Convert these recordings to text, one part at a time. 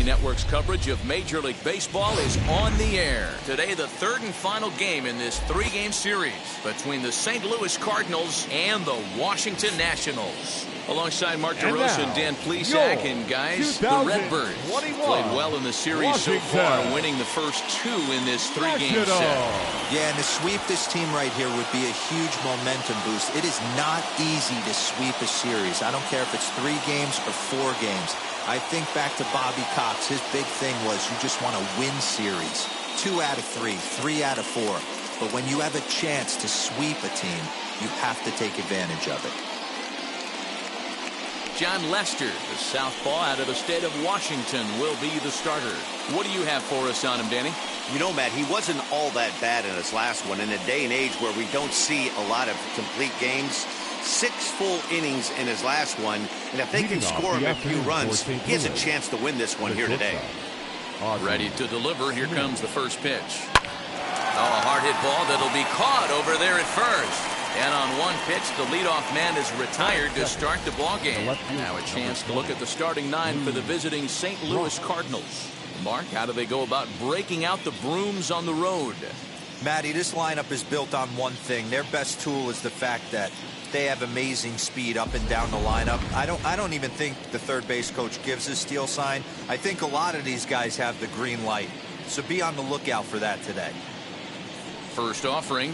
NBC Network's coverage of Major League Baseball is on the air. Today, the third and final game in this three-game series between the St. Louis Cardinals and the Washington Nationals. Alongside Mark DeRosa and Dan Plesac, and guys, the Redbirds played well in the series so far, winning the first two in this three-game set. Yeah, and to sweep this team right here would be a huge momentum boost. It is not easy to sweep a series. I don't care if it's 3 games or 4 games. I think back to Bobby Cox. His big thing was you just want to win series. 2 out of 3, 3 out of 4. But when you have a chance to sweep a team, you have to take advantage of it. John Lester, the southpaw out of the state of Washington, will be the starter. What do you have for us on him, Danny? You know, Matt, he wasn't all that bad in his last one. In a day and age where we don't see a lot of complete games, 6 full innings in his last one, and if they can score him a few runs, he has a chance to win this one here today. Ready to deliver. Here comes the first pitch. Oh, a hard hit ball that'll be caught over there at first. And on one pitch, the leadoff man is retired to start the ball game. Now a chance to look at the starting 9 for the visiting St. Louis Cardinals. Mark, how do they go about breaking out the brooms on the road? Matty, this lineup is built on one thing. Their best tool is the fact that they have amazing speed up and down the lineup. I don't even think the third base coach gives a steal sign. I think a lot of these guys have the green light. So be on the lookout for that today. First offering.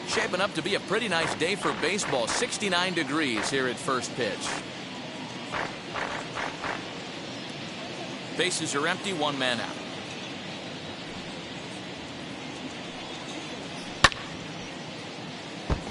Shaping up to be a pretty nice day for baseball. 69 degrees here at first pitch. Bases are empty, 1 man out.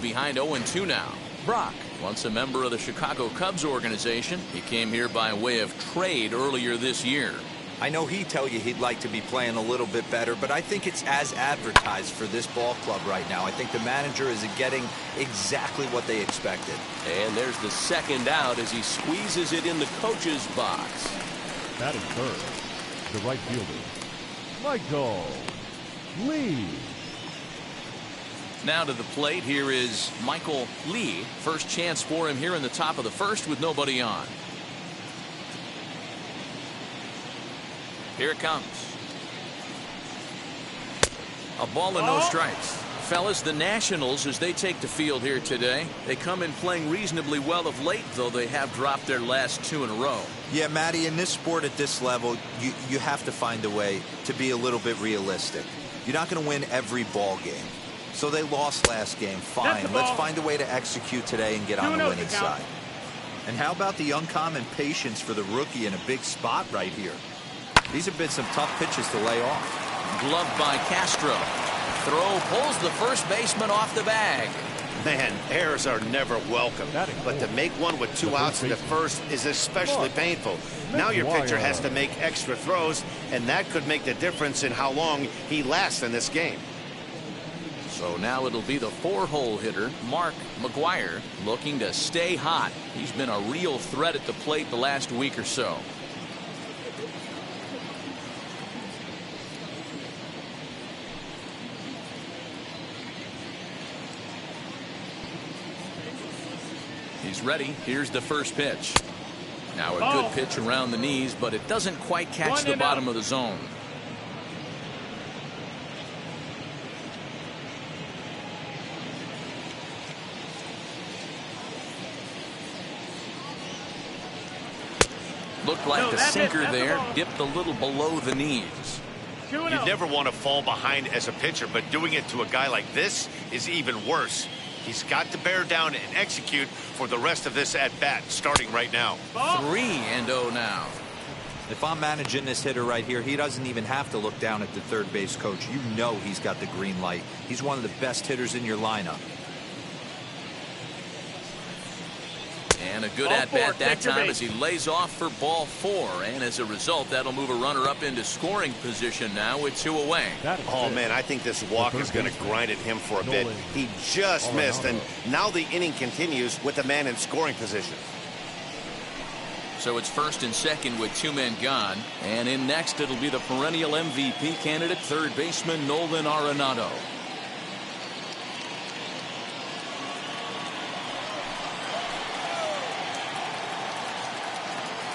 Behind 0-2 now. Brock, once a member of the Chicago Cubs organization, he came here by way of trade earlier this year. I know he'd tell you he'd like to be playing a little bit better, but I think it's as advertised for this ball club right now. I think the manager is getting exactly what they expected. And there's the second out as he squeezes it in the coach's box. Batting third, the right fielder, Michael Lee. Now to the plate, here is Michael Lee. First chance for him here in the top of the first with nobody on. Here it comes. A ball and no strikes. Fellas, the Nationals, as they take the field here today, they come in playing reasonably well of late, though they have dropped their last 2 in a row. Yeah, Matty, in this sport at this level, you have to find a way to be a little bit realistic. You're not going to win every ball game. So they lost last game. Fine. Let's find a way to execute today and get on the winning side. And how about the uncommon patience for the rookie in a big spot right here? These have been some tough pitches to lay off. Gloved by Castro. Throw pulls the first baseman off the bag. Man, errors are never welcome. But to make one with 2 outs in the first is especially painful. Now your pitcher has to make extra throws, and that could make the difference in how long he lasts in this game. So now it'll be the 4-hole hitter, Mark McGwire, looking to stay hot. He's been a real threat at the plate the last week or so. He's ready. Here's the first pitch. Now a good pitch around the knees, but it doesn't quite catch the bottom of the zone. Looked like the sinker there dipped a little below the knees. You never want to fall behind as a pitcher, but doing it to a guy like this is even worse. He's got to bear down and execute for the rest of this at-bat, starting right now. 3-0 now. If I'm managing this hitter right here, he doesn't even have to look down at the third base coach. You know he's got the green light. He's one of the best hitters in your lineup. And a good at-bat that time as he lays off for ball 4. And as a result, that'll move a runner up into scoring position now with 2 away. Oh, man, I think this walk is going to grind at him for a bit. He just missed, and now the inning continues with the man in scoring position. So it's first and second with 2 men gone. And in next, it'll be the perennial MVP candidate, third baseman Nolan Arenado.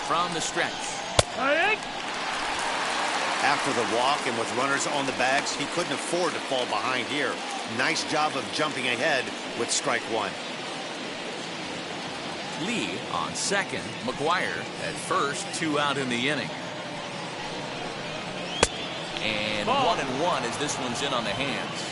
from the stretch. After the walk and with runners on the bags, he couldn't afford to fall behind here. Nice job of jumping ahead with strike one. Lee on second. McGuire at first. 2 out in the inning. And 1-1 as this one's in on the hands.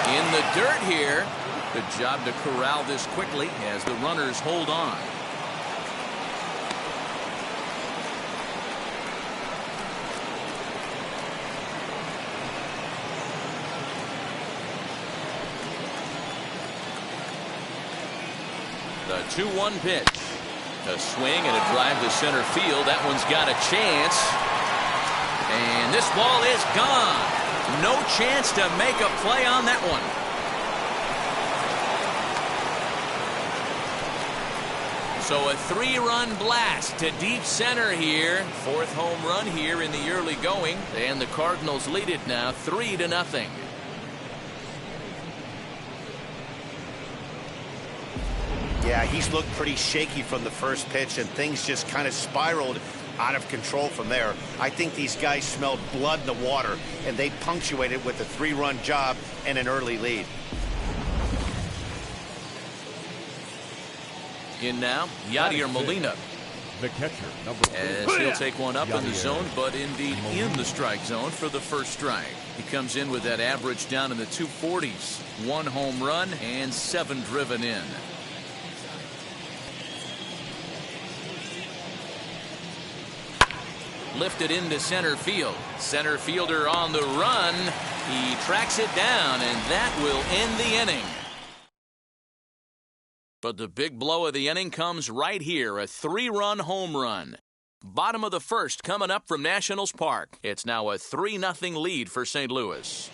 In the dirt here. Good job to corral this quickly as the runners hold on. The 2-1 pitch. A swing and a drive to center field. That one's got a chance. And this ball is gone. No chance to make a play on that one. So a 3-run blast to deep center here. 4th home run here in the early going. And the Cardinals lead it now 3-0. Yeah, he's looked pretty shaky from the first pitch, and things just kind of spiraled out of control from there. I think these guys smelled blood in the water, and they punctuated with a 3-run job and an early lead. In now, Yadier Molina. The catcher, number 4. As he'll take one up in the zone, but indeed in the strike zone for the first strike. He comes in with that average down in the 240s. 1 home run and 7 driven in. Lifted into center field. Center fielder on the run. He tracks it down, and that will end the inning. But the big blow of the inning comes right here, a 3-run home run. Bottom of the first coming up from Nationals Park. It's now a 3-0 lead for St. Louis.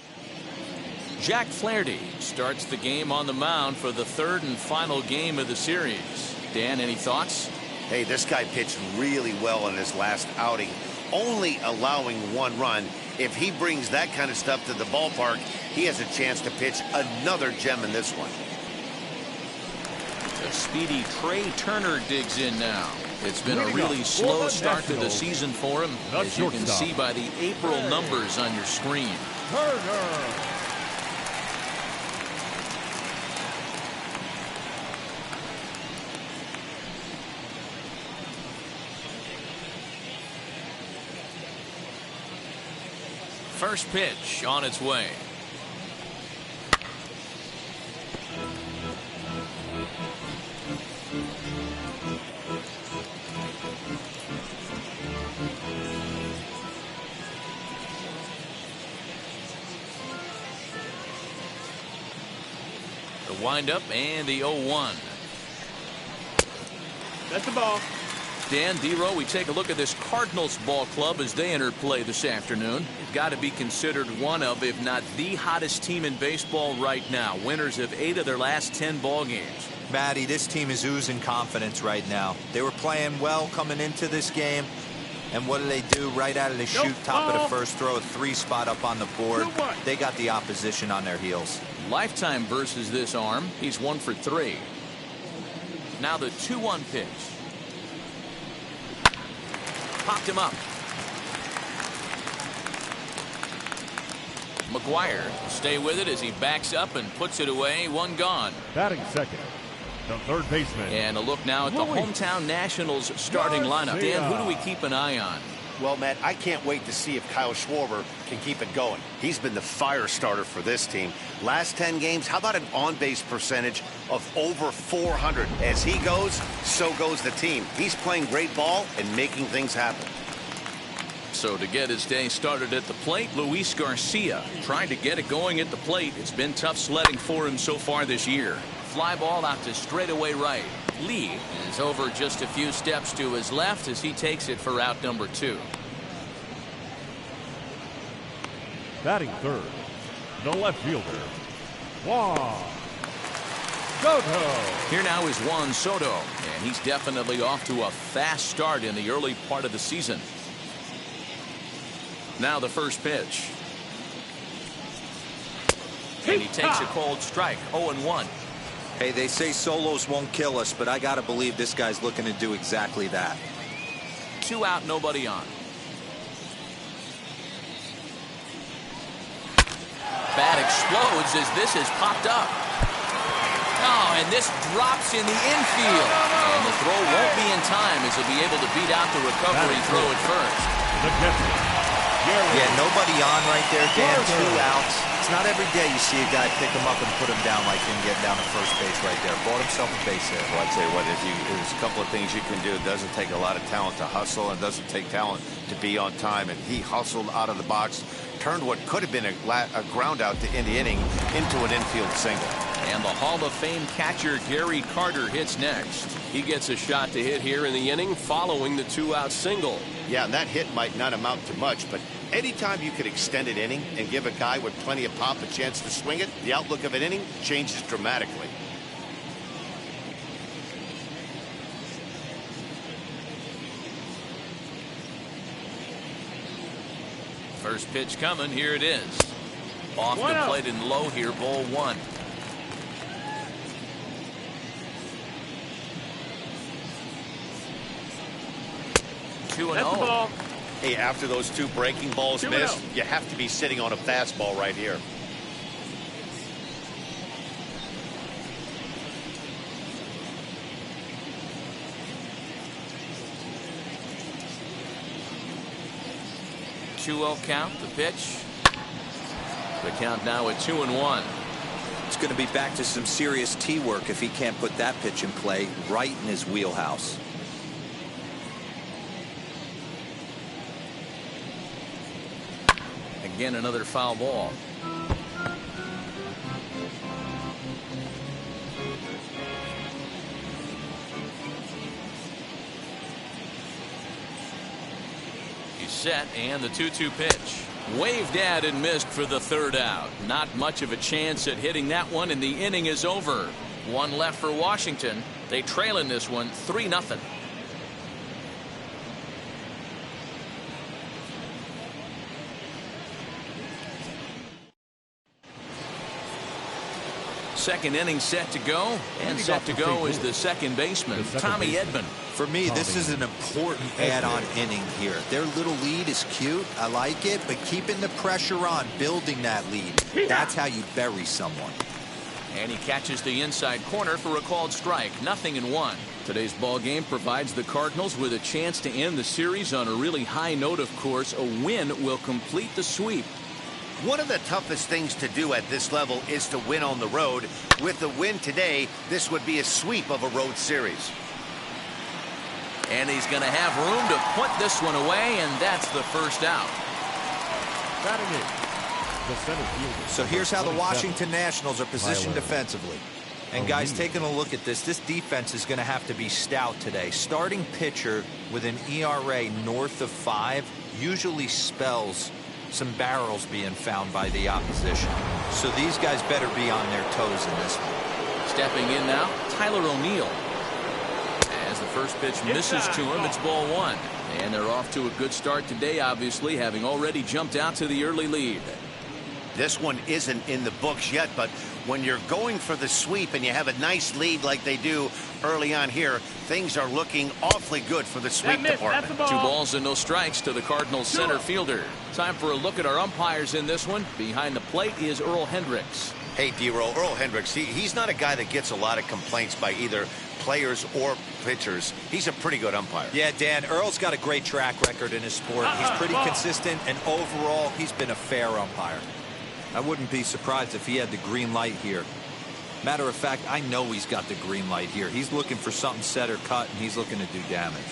Jack Flaherty starts the game on the mound for the 3rd and final game of the series. Dan, any thoughts? Hey, this guy pitched really well in his last outing, only allowing 1 run. If he brings that kind of stuff to the ballpark, he has a chance to pitch another gem in this one. The speedy Trey Turner digs in now. It's been a really slow start to the season for him, as you can see by the April numbers on your screen. Turner. First pitch on its way. The windup and the 0-1. That's the ball. Dan, D-Row, we take a look at this Cardinals ball club as they enter play this afternoon. It's got to be considered one of, if not the hottest team in baseball right now. Winners of 8 of their last 10 ball games. Matty, this team is oozing confidence right now. They were playing well coming into this game. And what do? Right out of the chute, top of the first, throw a 3 spot up on the board. They got the opposition on their heels. Lifetime versus this arm. He's 1 for 3. Now the 2-1 pitch. Popped him up. McGuire stay with it as he backs up and puts it away. 1 gone. Batting second, the third baseman. And a look now at the hometown Nationals starting lineup. Dan, who do we keep an eye on? Well, Matt, I can't wait to see if Kyle Schwarber can keep it going. He's been the fire starter for this team. Last 10 games, how about an on-base percentage of over 400? As he goes, so goes the team. He's playing great ball and making things happen. So to get his day started at the plate, Luis Garcia tried to get it going at the plate. It's been tough sledding for him so far this year. Fly ball out to straightaway right. Lee is over just a few steps to his left as he takes it for out number 2. Batting third, the left fielder, Juan Soto. Here now is Juan Soto, and he's definitely off to a fast start in the early part of the season. Now the first pitch. And he takes a cold strike, 0-1. Hey, they say solos won't kill us, but I got to believe this guy's looking to do exactly that. 2 out, nobody on. Bat explodes as this is popped up. Oh, and this drops in the infield. And the throw won't be in time as he'll be able to beat out the recovery throw at first. Yeah, nobody on right there, Dan. 2 outs. It's not every day you see a guy pick him up and put him down like him getting down to first base right there. Bought himself a base hit. Well, I'd say what, there's a couple of things you can do. It doesn't take a lot of talent to hustle, and it doesn't take talent to be on time. And he hustled out of the box, turned what could have been a ground out to end the inning into an infield single. And the Hall of Fame catcher Gary Carter hits next. He gets a shot to hit here in the inning following the 2-out single. Yeah, and that hit might not amount to much, but anytime you can extend an inning and give a guy with plenty of pop a chance to swing it, the outlook of an inning changes dramatically. First pitch coming. Here it is. Off the plate and low here, ball 1. Hey, after those 2 breaking balls missed, you have to be sitting on a fastball right here. Count, the pitch. The count now at 2-1. It's going to be back to some serious tee work if he can't put that pitch in play right in his wheelhouse. Again, another foul ball. He's set, and the 2-2 pitch. Waved at and missed for the 3rd out. Not much of a chance at hitting that one, and the inning is over. 1 left for Washington. They trail in this one 3-0. Second inning set to go, and set to go is the second baseman, Tommy Edman. For me, this is an important add-on inning here. Their little lead is cute. I like it, but keeping the pressure on, building that lead, that's how you bury someone. And he catches the inside corner for a called strike. 0-1. Today's ball game provides the Cardinals with a chance to end the series on a really high note, of course. A win will complete the sweep. One of the toughest things to do at this level is to win on the road. With the win today, this would be a sweep of a road series. And he's going to have room to put this one away, and that's the first out. So here's how the Washington Nationals are positioned defensively. And guys, taking a look at this defense is going to have to be stout today. Starting pitcher with an ERA north of 5 usually spells some barrels being found by the opposition. So these guys better be on their toes in this one. Stepping in now, Tyler O'Neill. As the first pitch misses to him, it's ball 1. And they're off to a good start today, obviously, having already jumped out to the early lead. This one isn't in the books yet, but when you're going for the sweep and you have a nice lead like they do early on here, things are looking awfully good for the sweep department. 2 balls and no strikes to the Cardinals center fielder. Time for a look at our umpires in this one. Behind the plate is Earl Hendricks. Hey, D-Roll, Earl Hendricks, he's not a guy that gets a lot of complaints by either players or pitchers. He's a pretty good umpire. Yeah, Dan, Earl's got a great track record in his sport. He's pretty consistent, and overall, he's been a fair umpire. I wouldn't be surprised if he had the green light here. Matter of fact, I know he's got the green light here. He's looking for something set or cut, and he's looking to do damage.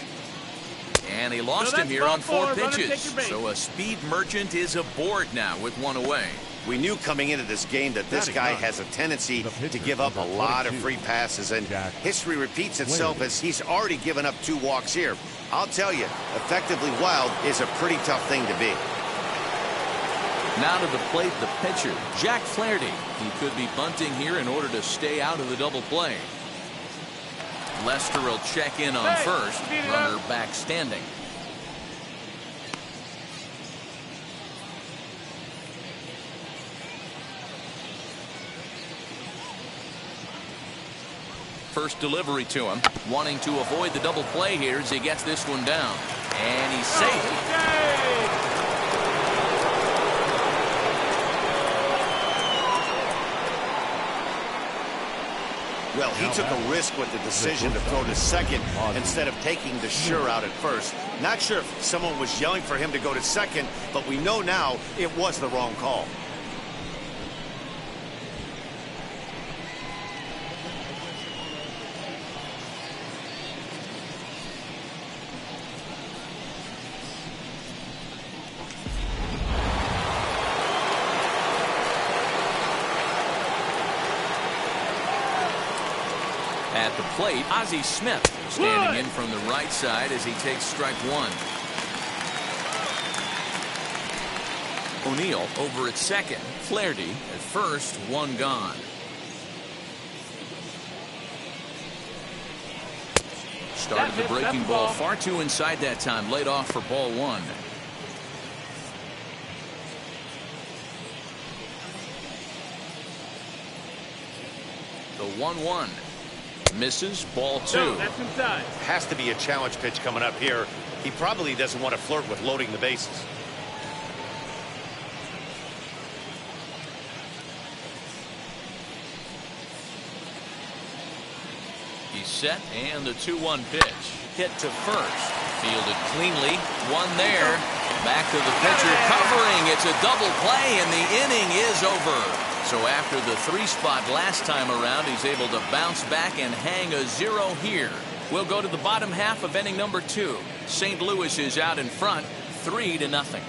And he lost him here on 4 pitches. So a speed merchant is aboard now with 1 away. We knew coming into this game that this guy has a tendency to give up a lot of free passes, and history repeats itself as he's already given up 2 walks here. I'll tell you, effectively wild is a pretty tough thing to be. Now to the plate, the pitcher, Jack Flaherty. He could be bunting here in order to stay out of the double play. Lester will check in on first. Runner back standing. first delivery to him. Wanting to avoid the double play here as he gets this one down. And he's safe. Well, he took a risk with the decision to throw to second instead of taking the sure out at first. Not sure if someone was yelling for him to go to second, but we know now it was the wrong call. At the plate, Ozzie Smith standing in from the right side as he takes strike one. O'Neill over at second. Flaherty at first, one gone. Started the breaking ball far too inside that time. Laid off for ball one. The 1-1. Misses, ball two. That's inside. Has to be a challenge pitch coming up here. He probably doesn't want to flirt with loading the bases. He's set, and the 2-1 pitch. Hit to first. Fielded cleanly. One there. Back to the pitcher covering. It's a double play, and the inning is over. So after the 3-spot last time around, he's able to bounce back and hang a 0 here. We'll go to the bottom half of inning number 2. St. Louis is out in front, 3-0.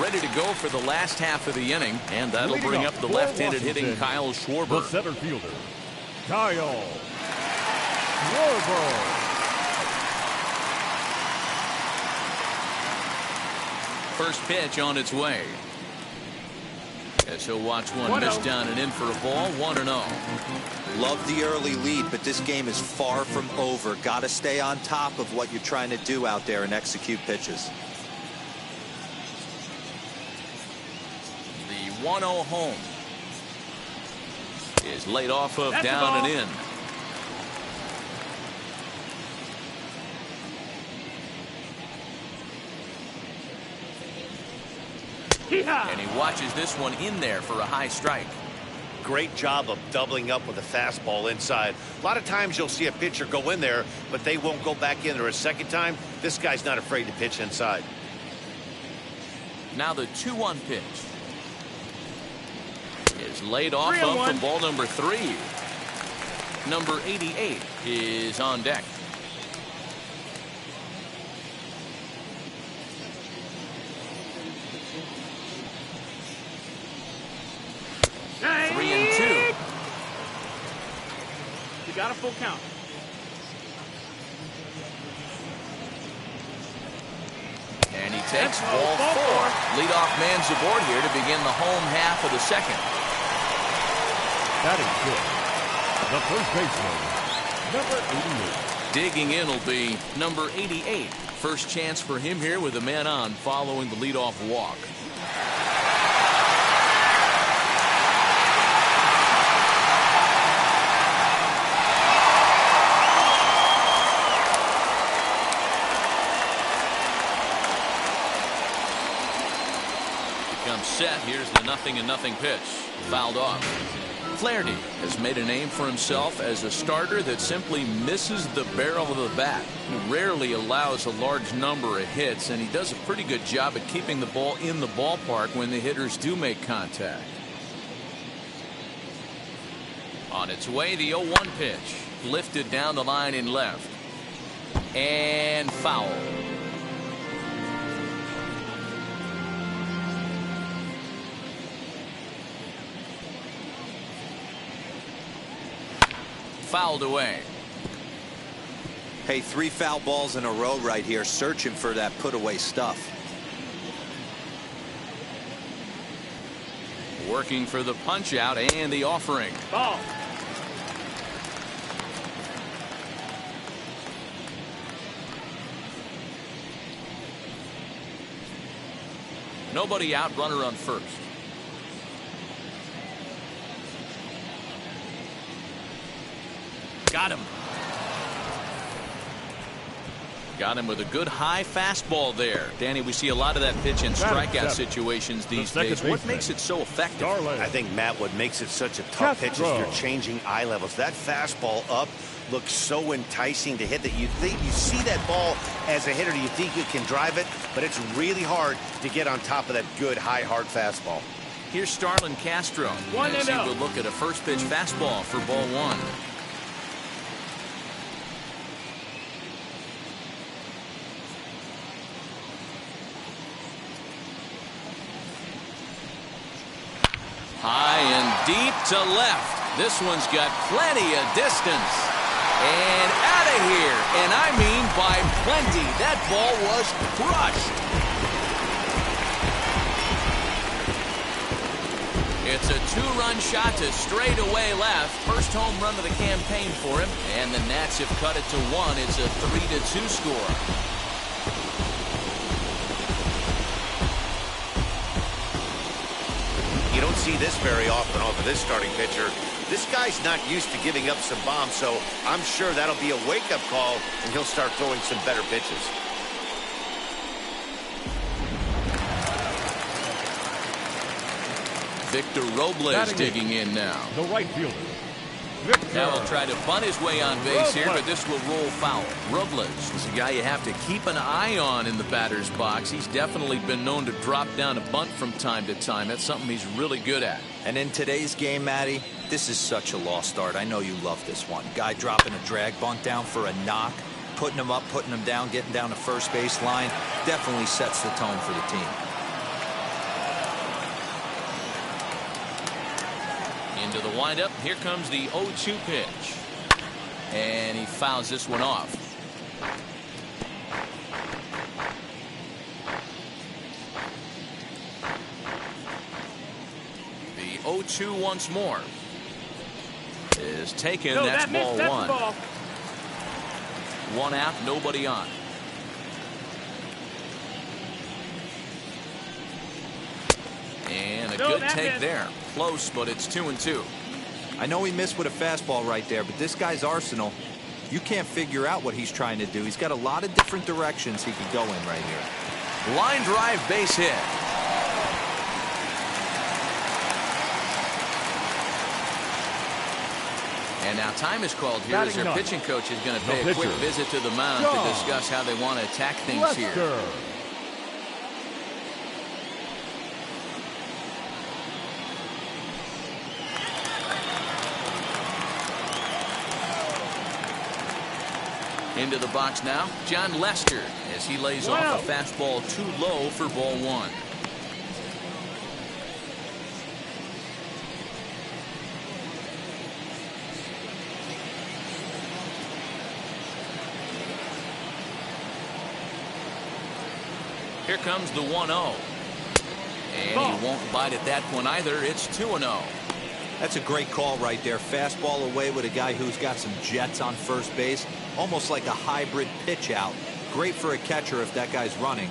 Ready to go for the last half of the inning, and that'll bring up the left-handed hitting Kyle Schwarber. The center fielder, Kyle Schwarber. First pitch on its way. As he'll watch one miss down and in for a ball. 1-0. Love the early lead, but this game is far from over. Got to stay on top of what you're trying to do out there and execute pitches. The 1-0 home is laid off of down and in. And he watches this one in there for a high strike. Great job of doubling up with a fastball inside. A lot of times you'll see a pitcher go in there, but they won't go back in there a second time. This guy's not afraid to pitch inside. Now the 2-1 pitch is laid off for ball number 3. Number 88 is on deck. Got a full count. And he takes ball 4. Leadoff man's aboard here to begin the home half of the second. Batting fifth, the first baseman, number 88. Digging in will be number 88. First chance for him here with a man on following the leadoff walk. Set. Here's the 0-0 pitch. Fouled off. Flaherty has made a name for himself as a starter that simply misses the barrel of the bat. He rarely allows a large number of hits, and he does a pretty good job at keeping the ball in the ballpark when the hitters do make contact. On its way, the 0-1 pitch. Lifted down the line in left. And foul. Fouled away. Hey, 3 foul balls in a row right here, searching for that put away stuff. Working for the punch out and the offering. Ball. Nobody out, runner on first. Got him. Got him with a good high fastball there. Danny, we see a lot of that pitch in strikeout situations these days. What makes it so effective? I think, Matt, what makes it such a tough pitch is you're changing eye levels. That fastball up looks so enticing to hit that you think you see that ball as a hitter. You think you can drive it, but it's really hard to get on top of that good high hard fastball. Here's Starlin Castro as he will look at a first pitch fastball for ball one. High and deep to left. This one's got plenty of distance. And out of here. And I mean by plenty. That ball was crushed. It's a two-run shot to straightaway left. First home run of the campaign for him. And the Nats have cut it to 1. It's a 3-2 score. You don't see this very often off of this starting pitcher. This guy's not used to giving up some bombs, so I'm sure that'll be a wake-up call, and he'll start throwing some better pitches. Victor Robles digging in now. The right fielder. Now he'll try to bunt his way on base here, but this will roll foul. Robles is a guy you have to keep an eye on in the batter's box. He's definitely been known to drop down a bunt from time to time. That's something he's really good at. And in today's game, Matty, this is such a lost start. I know you love this one. Guy dropping a drag bunt down for a knock, putting him up, putting him down, getting down the first base line. Definitely sets the tone for the team. Into the windup. Here comes the 0-2 pitch. And he fouls this one off. The 0-2 once more is taken. That's ball one. One out, nobody on. And a good take there. Close, but it's 2-2. I know he missed with a fastball right there, but this guy's arsenal, you can't figure out what he's trying to do. He's got a lot of different directions he could go in right here. Line drive base hit. And now time is called here as their pitching coach is going to pay a quick visit to the mound to discuss how they want to attack things here. Into the box now, John Lester, as he lays off a fastball too low for ball one. Here comes the 1-0. And he won't bite at that one either. It's 2-0. That's a great call right there. Fastball away with a guy who's got some jets on first base. Almost like a hybrid pitch out. Great for a catcher if that guy's running.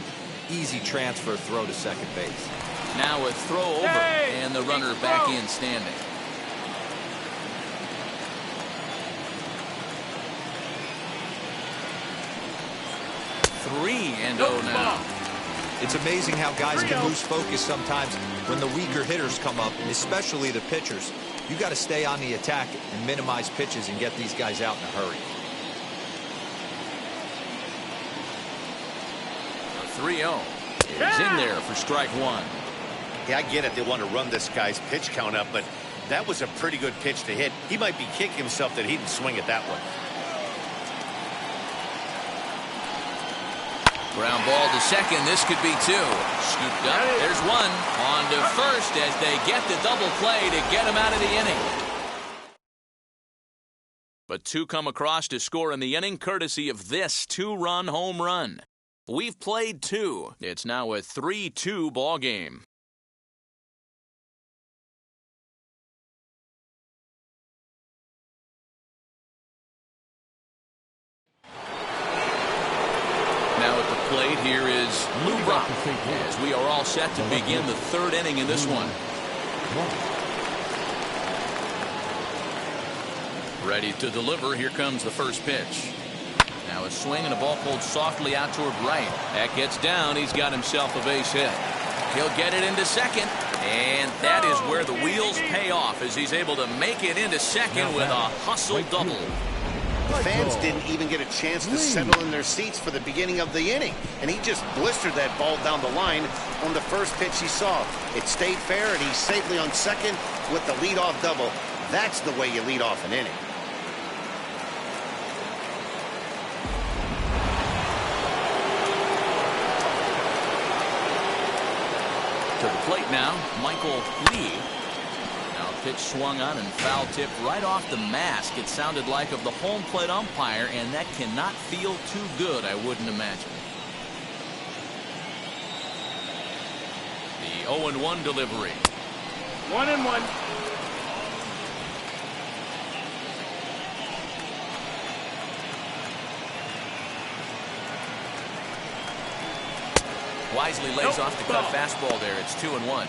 Easy transfer throw to second base. Now a throw over and the runner back in standing. Three and 0 now. It's amazing how guys can lose focus sometimes when the weaker hitters come up, especially the pitchers. You got to stay on the attack and minimize pitches and get these guys out in a hurry. 3-0 is in there for strike one. Yeah, I get it. They want to run this guy's pitch count up, but that was a pretty good pitch to hit. He might be kicking himself that he didn't swing at that one. Ground ball to second. This could be two. Scooped up. There's one. On to first as they get the double play to get him out of the inning. But two come across to score in the inning courtesy of this two-run home run. We've played two. It's now a 3-2 ball game. Now at the plate here is Lou Brock, as we are all set to begin the third inning in this one. Ready to deliver. Here comes the first pitch. Now a swing and a ball pulled softly out toward right. That gets down. He's got himself a base hit. He'll get it into second. And that is where the wheels pay off as he's able to make it into second with a hustle double. The fans didn't even get a chance to settle in their seats for the beginning of the inning. And he just blistered that ball down the line on the first pitch he saw. It stayed fair, and he's safely on second with the leadoff double. That's the way you lead off an inning. To the plate now, Michael Lee. Now a pitch swung on and foul tipped right off the mask. It sounded like of the home plate umpire, and that cannot feel too good, I wouldn't imagine. The 0-1 delivery. 1-1. Wisely lays off the cut fastball there. It's 2-1.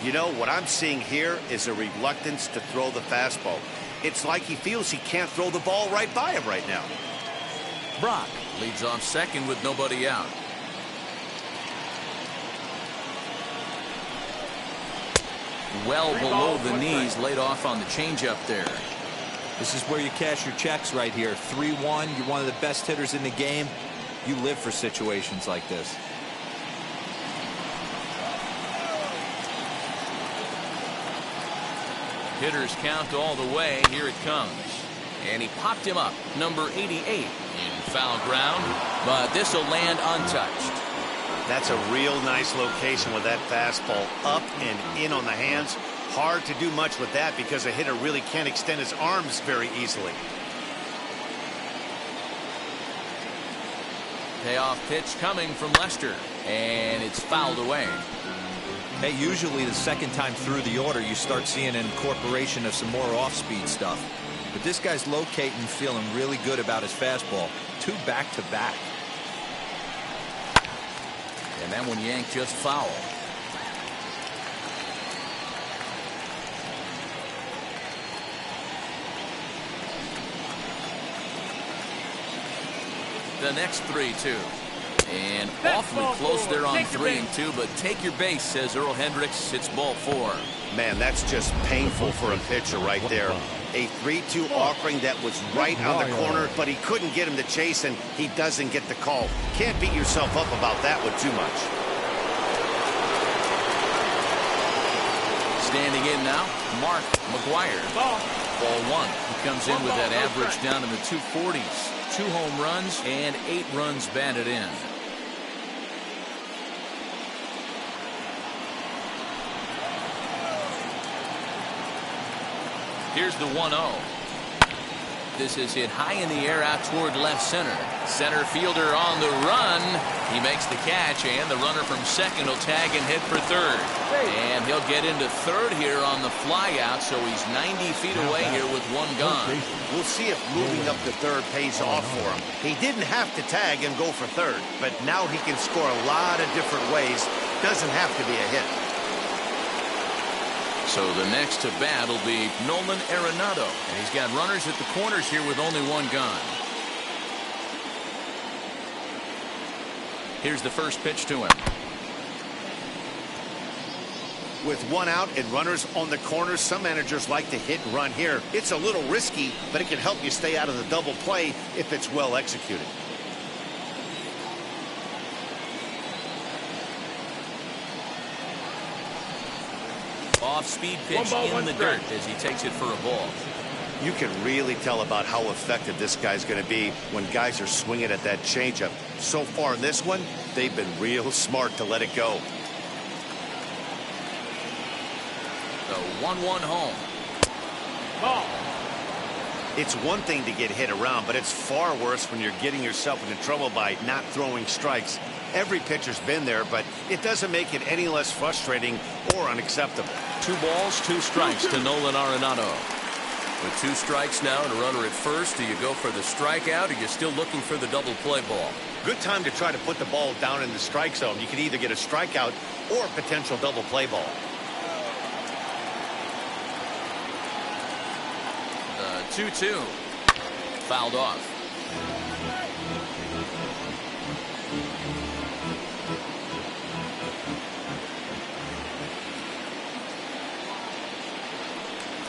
You know, what I'm seeing here is a reluctance to throw the fastball. It's like he feels he can't throw the ball right by him right now. Brock leads off second with nobody out. Well below the knees, laid off on the changeup there. This is where you cash your checks right here. 3-1. You're one of the best hitters in the game. You live for situations like this. Hitters count all the way. Here it comes. And he popped him up. Number 88 in foul ground. But this will land untouched. That's a real nice location with that fastball up and in on the hands. Hard to do much with that because a hitter really can't extend his arms very easily. Payoff pitch coming from Lester. And it's fouled away. Hey, usually the second time through the order, you start seeing an incorporation of some more off-speed stuff. But this guy's locating, feeling really good about his fastball. 2 back-to-back. And that one yanked just foul. The next 3-2. And awfully close there on 3-2, but take your base, says Earl Hendricks. It's ball 4. Man, that's just painful for a pitcher right there. A 3-2 offering that was right on the corner, but he couldn't get him to chase, and he doesn't get the call. Can't beat yourself up about that one too much. Standing in now, Mark McGuire. Ball 1. He comes in with that average down in the 240s. 2 home runs and 8 runs batted in. Here's the 1-0. This is hit high in the air out toward left center. Center fielder on the run. He makes the catch, and the runner from second will tag and hit for third. And he'll get into third here on the fly out, so he's 90 feet away here with 1 gone. We'll see if moving up to third pays off for him. He didn't have to tag and go for third, but now he can score a lot of different ways. Doesn't have to be a hit. So the next to bat will be Nolan Arenado. And he's got runners at the corners here with only 1 gone. Here's the first pitch to him. With 1 out and runners on the corners, some managers like to hit and run here. It's a little risky, but it can help you stay out of the double play if it's well executed. Off-speed pitch in the dirt as he takes it for a ball. You can really tell about how effective this guy's going to be when guys are swinging at that changeup. So far in this one, they've been real smart to let it go. The 1-1 home. Ball. It's one thing to get hit around, but it's far worse when you're getting yourself into trouble by not throwing strikes. Every pitcher's been there, but it doesn't make it any less frustrating or unacceptable. 2 balls, 2 strikes to Nolan Arenado. With 2 strikes now and a runner at first, do you go for the strikeout, or are you still looking for the double play ball? Good time to try to put the ball down in the strike zone. You can either get a strikeout or a potential double play ball. The 2-2. Fouled off.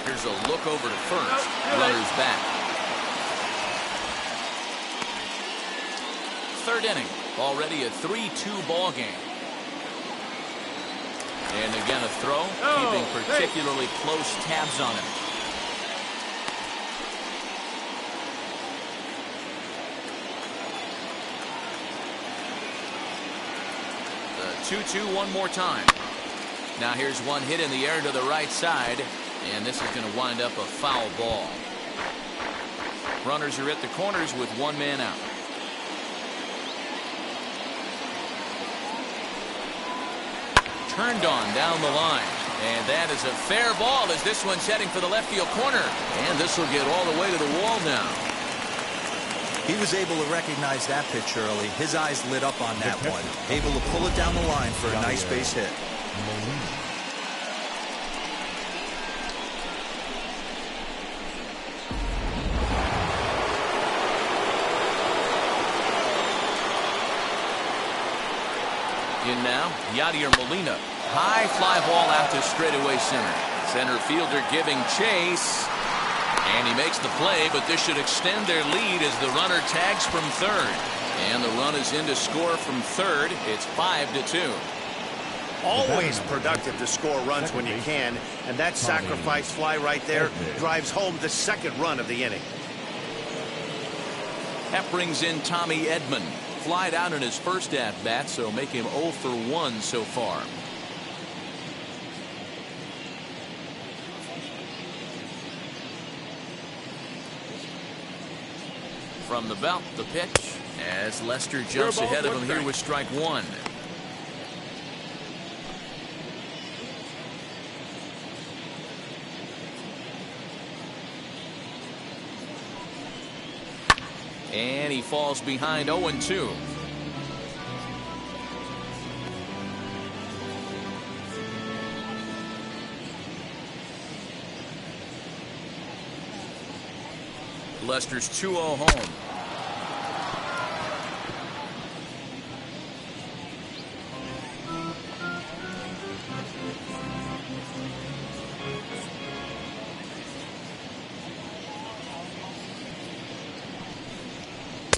Here's a look over to first. Runners back. Third inning. Already a 3-2 ball game. And again a throw. Keeping particularly close tabs on him. The 2-2 one more time. Now here's one hit in the air to the right side. And this is going to wind up a foul ball. Runners are at the corners with one man out. Turned on down the line. And that is a fair ball as this one's heading for the left field corner. And this will get all the way to the wall now. He was able to recognize that pitch early. His eyes lit up on that one. Able to pull it down the line for a nice base hit. In now, Yadier Molina. High fly ball out to straightaway center. Center fielder giving chase. And he makes the play, but this should extend their lead as the runner tags from third. And the run is in to score from third. It's 5-2. Always productive to score runs when you can, and that sacrifice fly right there drives home the second run of the inning. That brings in Tommy Edman. Flied out in his first at-bat, so make him 0 for 1 so far. From the belt, the pitch, as Lester jumps ahead of him here with strike one. And he falls behind 0-2. Lester's 2-0 home.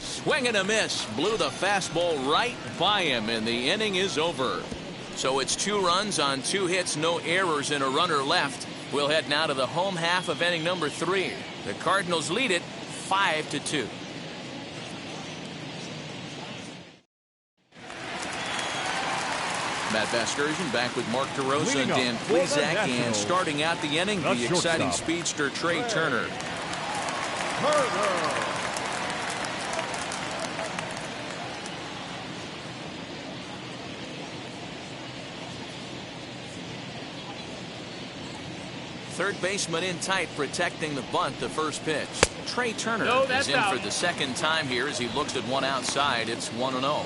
Swing and a miss. Blew the fastball right by him, and the inning is over. So it's 2 runs on 2 hits, no errors, and a runner left. We'll head now to the home half of inning number 3. The Cardinals lead it 5-2. Matt Vasgersian back with Mark DeRosa and Dan Plesac, and starting out the inning, the exciting speedster Trey Turner. Third baseman in tight, protecting the bunt, the first pitch. Trey Turner is in for the second time here as he looks at one outside. It's 1-0.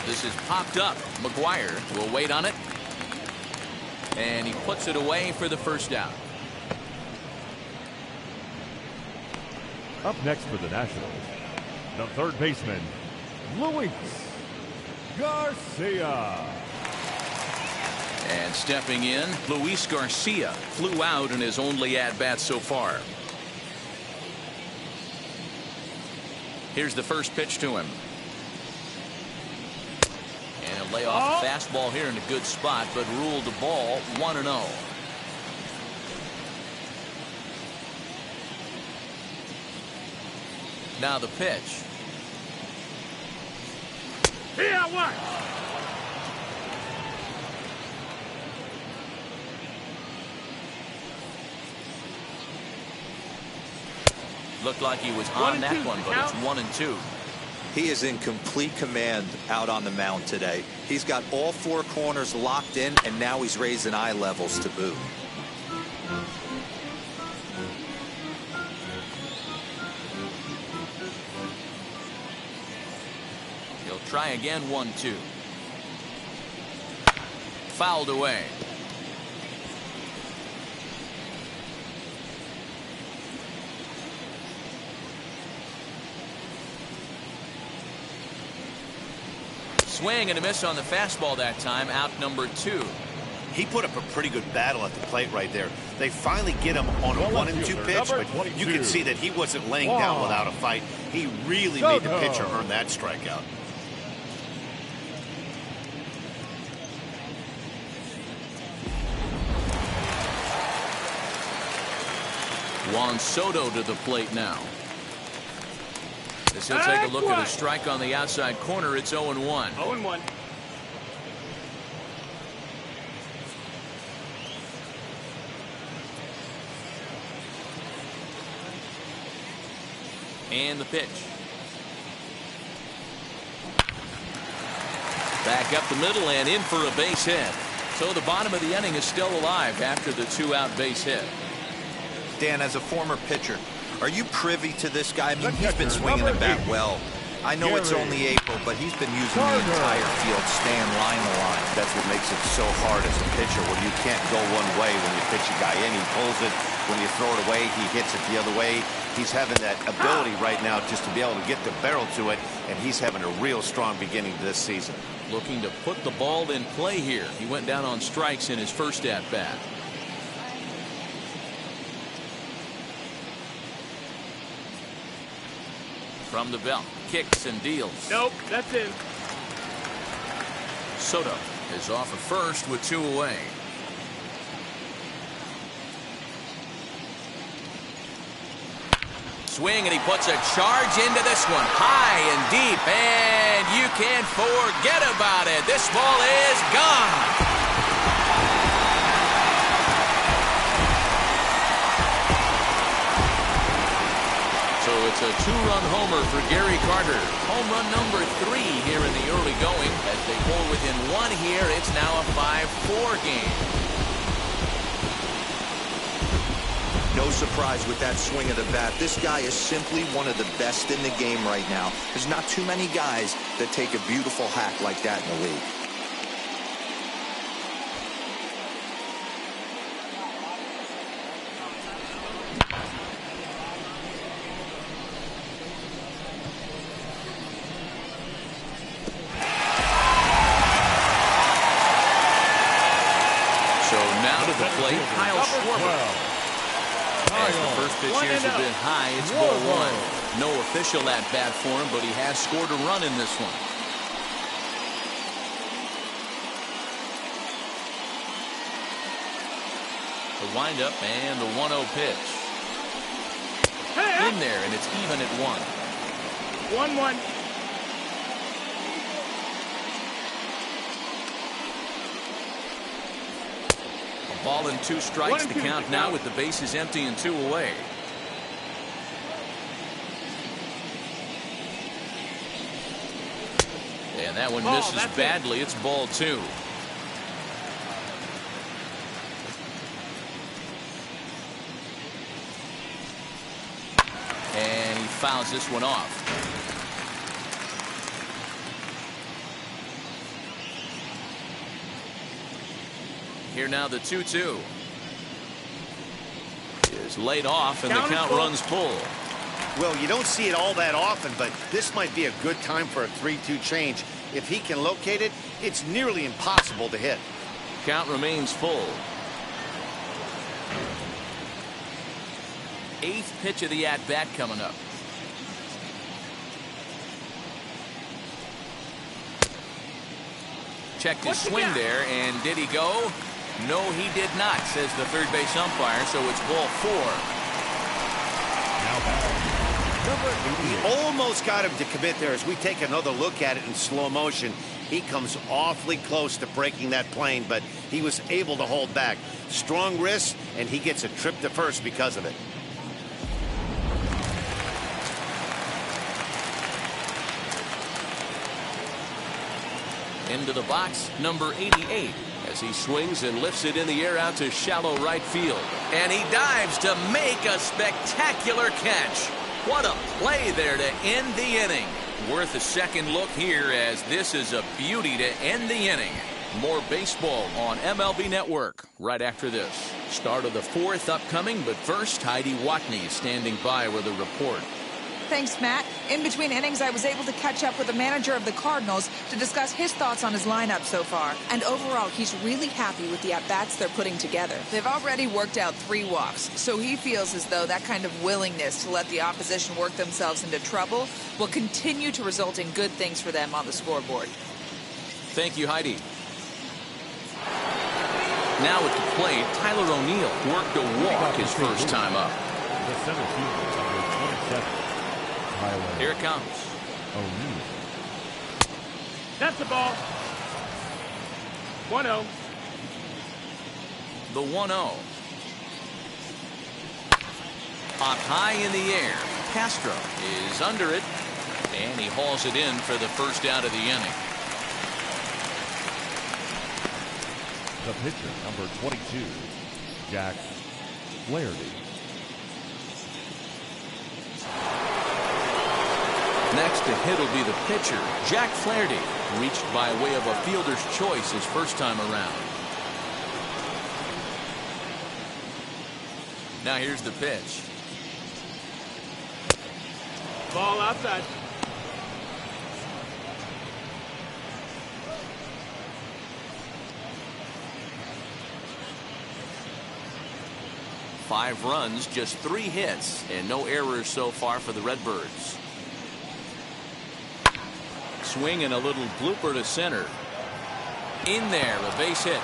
This is popped up. McGuire will wait on it. And he puts it away for the first out. Up next for the Nationals, the third baseman, Luis Garcia. And stepping in, Luis Garcia flew out in his only at-bat so far. Here's the first pitch to him. And a layoff fastball here in a good spot, but ruled the ball 1-0. Now the pitch. Here, what? Looked like he was on that one, but it's 1-2. He is in complete command out on the mound today. He's got all 4 corners locked in, and now he's raising eye levels to boot. try again, 1-2. Fouled away. Swing and a miss on the fastball that time. Out number 2. He put up a pretty good battle at the plate right there. They finally get him on a 1-2 pitch, but you can see that he wasn't laying down without a fight. He really made the pitcher earn that strikeout. Juan Soto to the plate now. As he'll take a look at a strike on the outside corner. It's 0-1. 0-1. And the pitch. Back up the middle and in for a base hit. So the bottom of the inning is still alive after the 2-out base hit. Dan, as a former pitcher, are you privy to this guy? I mean, he's been swinging the bat well. I know it's only April, but he's been using the entire field, staying line to line. That's what makes it so hard as a pitcher, when you can't go one way. When you pitch a guy in, he pulls it. When you throw it away, he hits it the other way. He's having that ability right now just to be able to get the barrel to it, and he's having a real strong beginning to this season. Looking to put the ball in play here. He went down on strikes in his first at-bat. From the belt, kicks and deals. Nope, that's in. Soto is off at first with 2 away. Swing, and he puts a charge into this one, high and deep, and you can't forget about it. This ball is gone. So it's a 2-run homer for Gary Carter. Home run number 3 here in the early going. As they pull within 1 here, it's now a 5-4 game. No surprise with that swing of the bat. This guy is simply one of the best in the game right now. There's not too many guys that take a beautiful hack like that in the league. As the first pitch here has been high, it's ball 1. No official at bat for him, but he has scored a run in this one. The windup and the 1-0 pitch. In there, and it's even at 1. 1-1. Ball and 2 strikes to count now with the bases empty and 2 away. And that one misses badly. It's ball 2. And he fouls this one off. Here now the 2-2 is laid off, and the count runs full. Well, you don't see it all that often, but this might be a good time for a 3-2 change. If he can locate it, it's nearly impossible to hit. Count remains full. 8th pitch of the at-bat coming up. Checked his swing there, and did he go? No, he did not, says the third base umpire, so it's ball 4. He almost got him to commit there. As we take another look at it in slow motion, he comes awfully close to breaking that plane, but he was able to hold back. Strong wrist, and he gets a trip to first because of it. Into the box, number 88, as he swings and lifts it in the air out to shallow right field. And he dives to make a spectacular catch. What a play there to end the inning. Worth a second look here, as this is a beauty to end the inning. More baseball on MLB Network right after this. Start of the fourth upcoming, but first, Heidi Watney standing by with a report. Thanks, Matt. In between innings, I was able to catch up with the manager of the Cardinals to discuss his thoughts on his lineup so far. And overall, he's really happy with the at-bats they're putting together. They've already worked out 3 walks, so he feels as though that kind of willingness to let the opposition work themselves into trouble will continue to result in good things for them on the scoreboard. Thank you, Heidi. Now at the plate, Tyler O'Neill worked a walk his first time up. The center fielder, number 27. Tyler. Here it comes. O'Neill. That's the ball. 1-0. The 1-0. Up high in the air. Castro is under it, and he hauls it in for the first out of the inning. The pitcher, number 22, Jack Flaherty. Next to hit will be the pitcher, Jack Flaherty, reached by way of a fielder's choice his first time around. Now here's the pitch. Ball outside. Five runs, just 3 hits, and no errors so far for the Redbirds. Swing and a little blooper to center. In there, a base hit.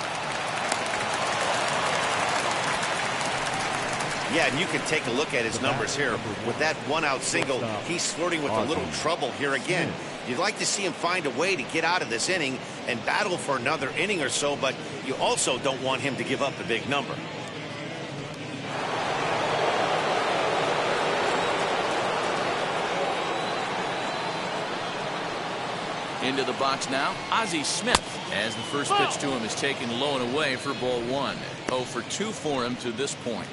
Yeah, and you can take a look at his numbers here. With that 1-out single, he's flirting with a little trouble here again. You'd like to see him find a way to get out of this inning and battle for another inning or so, but you also don't want him to give up a big number. Into the box now, Ozzie Smith, as the first pitch to him is taken low and away for ball 1. 0 for 2 for him to this point.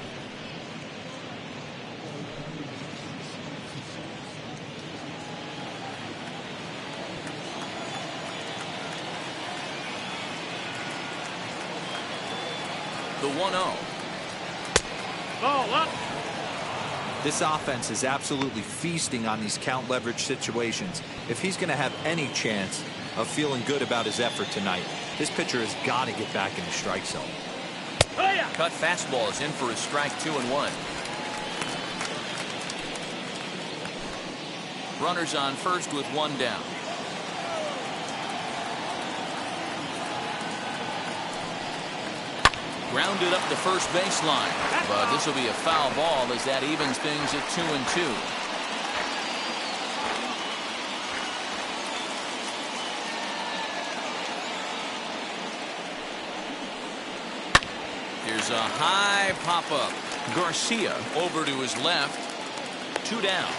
The 1-0. Ball up. This offense is absolutely feasting on these count leverage situations. If he's going to have any chance of feeling good about his effort tonight, this pitcher has got to get back in the strike zone. Oh, yeah. Cut fastball is in for a strike, 2-1. Runners on first with 1 down. Grounded up the first baseline, but this will be a foul ball as that evens things at 2-2. Here's a high pop-up. Garcia over to his left. 2 down.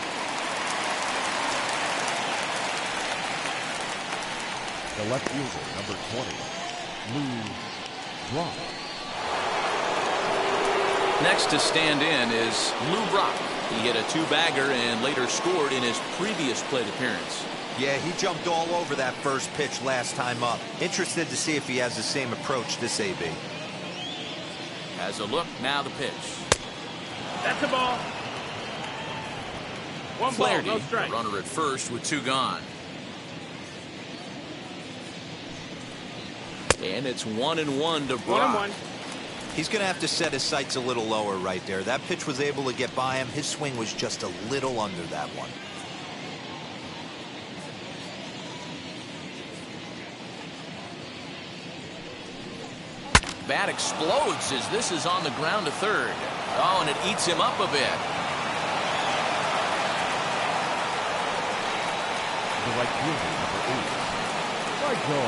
The left fielder, number 20, Lou Brock. Next to stand in is Lou Brock. He hit a 2-bagger and later scored in his previous plate appearance. Yeah, he jumped all over that first pitch last time up. Interested to see if he has the same approach this AB. Has a look, now the pitch. That's the ball. 1 Flaherty, ball, no strike. runner at first with 2 gone. And it's 1-1 to Brock. 1-1. He's going to have to set his sights a little lower right there. That pitch was able to get by him. His swing was just a little under that one. Bat explodes as this is on the ground to third. Oh, and it eats him up a bit. The right fielder, number 8, Michael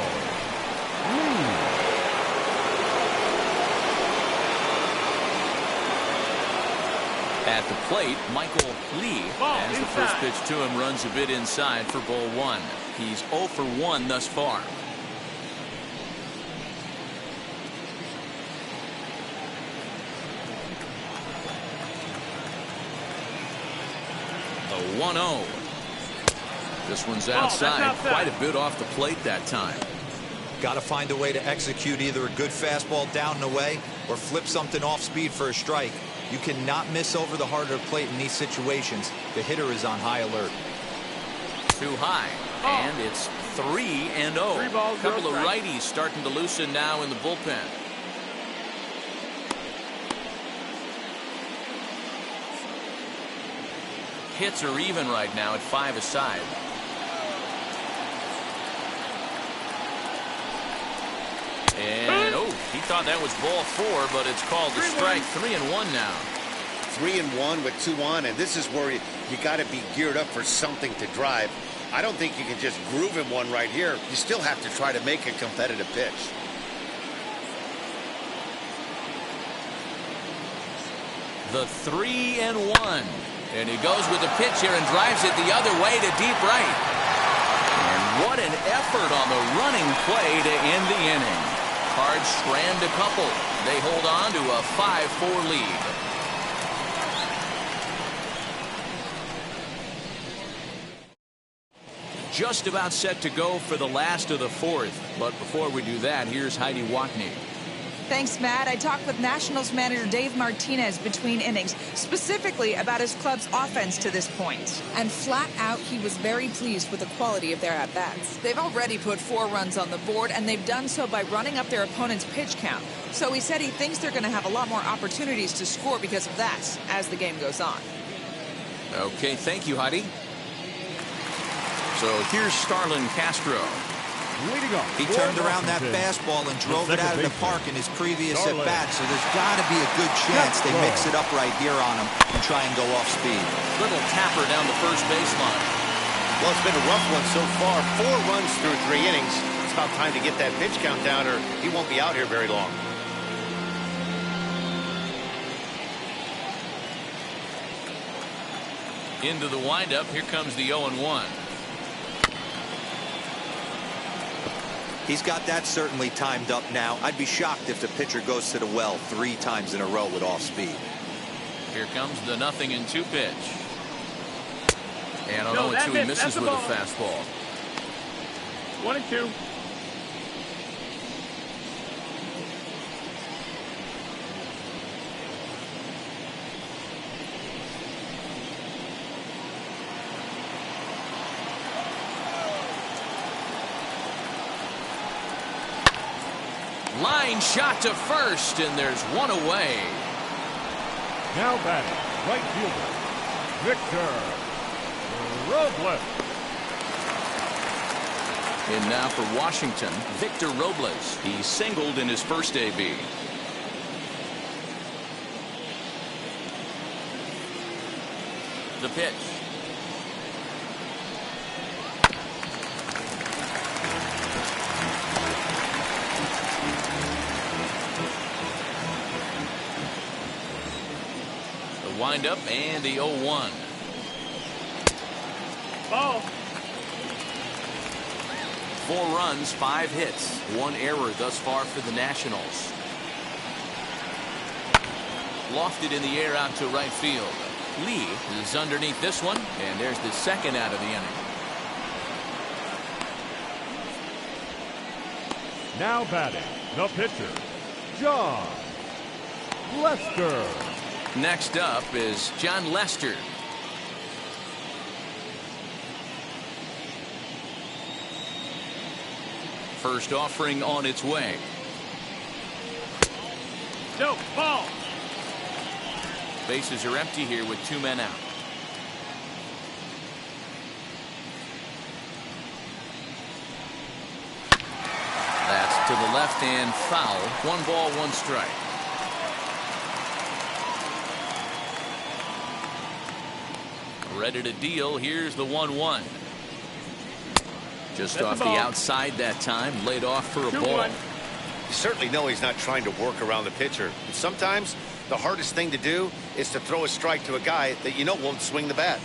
Lee. At the plate, Michael Lee, Ball as the inside. first pitch to him runs a bit inside for ball 1. He's 0 for 1 thus far. The 1-0. This one's That's outside, quite a bit off the plate that time. Got to find a way to execute either a good fastball down and away or flip something off speed for a strike. You cannot miss over the heart of the plate in these situations. The hitter is on high alert. Too high, and it's 3-0. 3 balls, Couple no of strike. righties starting to loosen now in the bullpen. Hits are even right now at 5 aside. And he thought that was ball 4, but it's called a strike. 3-1 now. 3-1 with 2 on, and this is where you got to be geared up for something to drive. I don't think you can just groove him one right here. You still have to try to make a competitive pitch. The 3-1. And he goes with the pitch here and drives it the other way to deep right. And what an effort on the running play to end the inning. Cards strand a couple. They hold on to a 5-4 lead. Just about set to go for the last of the 4th. But before we do that, here's Heidi Watney. Thanks, Matt. I talked with Nationals manager Dave Martinez between innings, specifically about his club's offense to this point. And flat out, he was very pleased with the quality of their at-bats. They've already put 4 runs on the board, and they've done so by running up their opponent's pitch count. So he said he thinks they're going to have a lot more opportunities to score because of that as the game goes on. Okay, thank you, Heidi. So here's Starlin Castro. He turned around that fastball and drove it out of the park in his previous at-bat, so there's got to be a good chance they mix it up right here on him and try and go off speed. Little tapper down the first baseline. Well, it's been a rough one so far. 4 runs through 3 innings. It's about time to get that pitch count down, or he won't be out here very long. Into the windup. Here comes the 0-1. He's got that certainly timed up now. I'd be shocked if the pitcher goes to the well 3 times in a row with off speed. Here comes the 0-2 pitch. And on No, 0-2 he that's misses a with a ball. fastball. 1-2. Line shot to first, and there's one away. Now batting, right fielder, Victor Robles. And now for Washington, Victor Robles. He singled in his first AB. The pitch. The windup and the 0-1. Ball. 4 runs, 5 hits, 1 error thus far for the Nationals. Lofted in the air out to right field. Lee is underneath this one, and there's the second out of the inning. Now batting, the pitcher, John Lester. Next up is John Lester. First offering on its way. No, ball. Bases are empty here with 2 men out. That's to the left and foul. 1 ball, 1 strike. Ready to deal. Here's the 1-1. Just That's off a the ball. outside that time. Laid off for a 2-1. ball. You certainly know he's not trying to work around the pitcher. But sometimes the hardest thing to do is to throw a strike to a guy that you know won't swing the bat.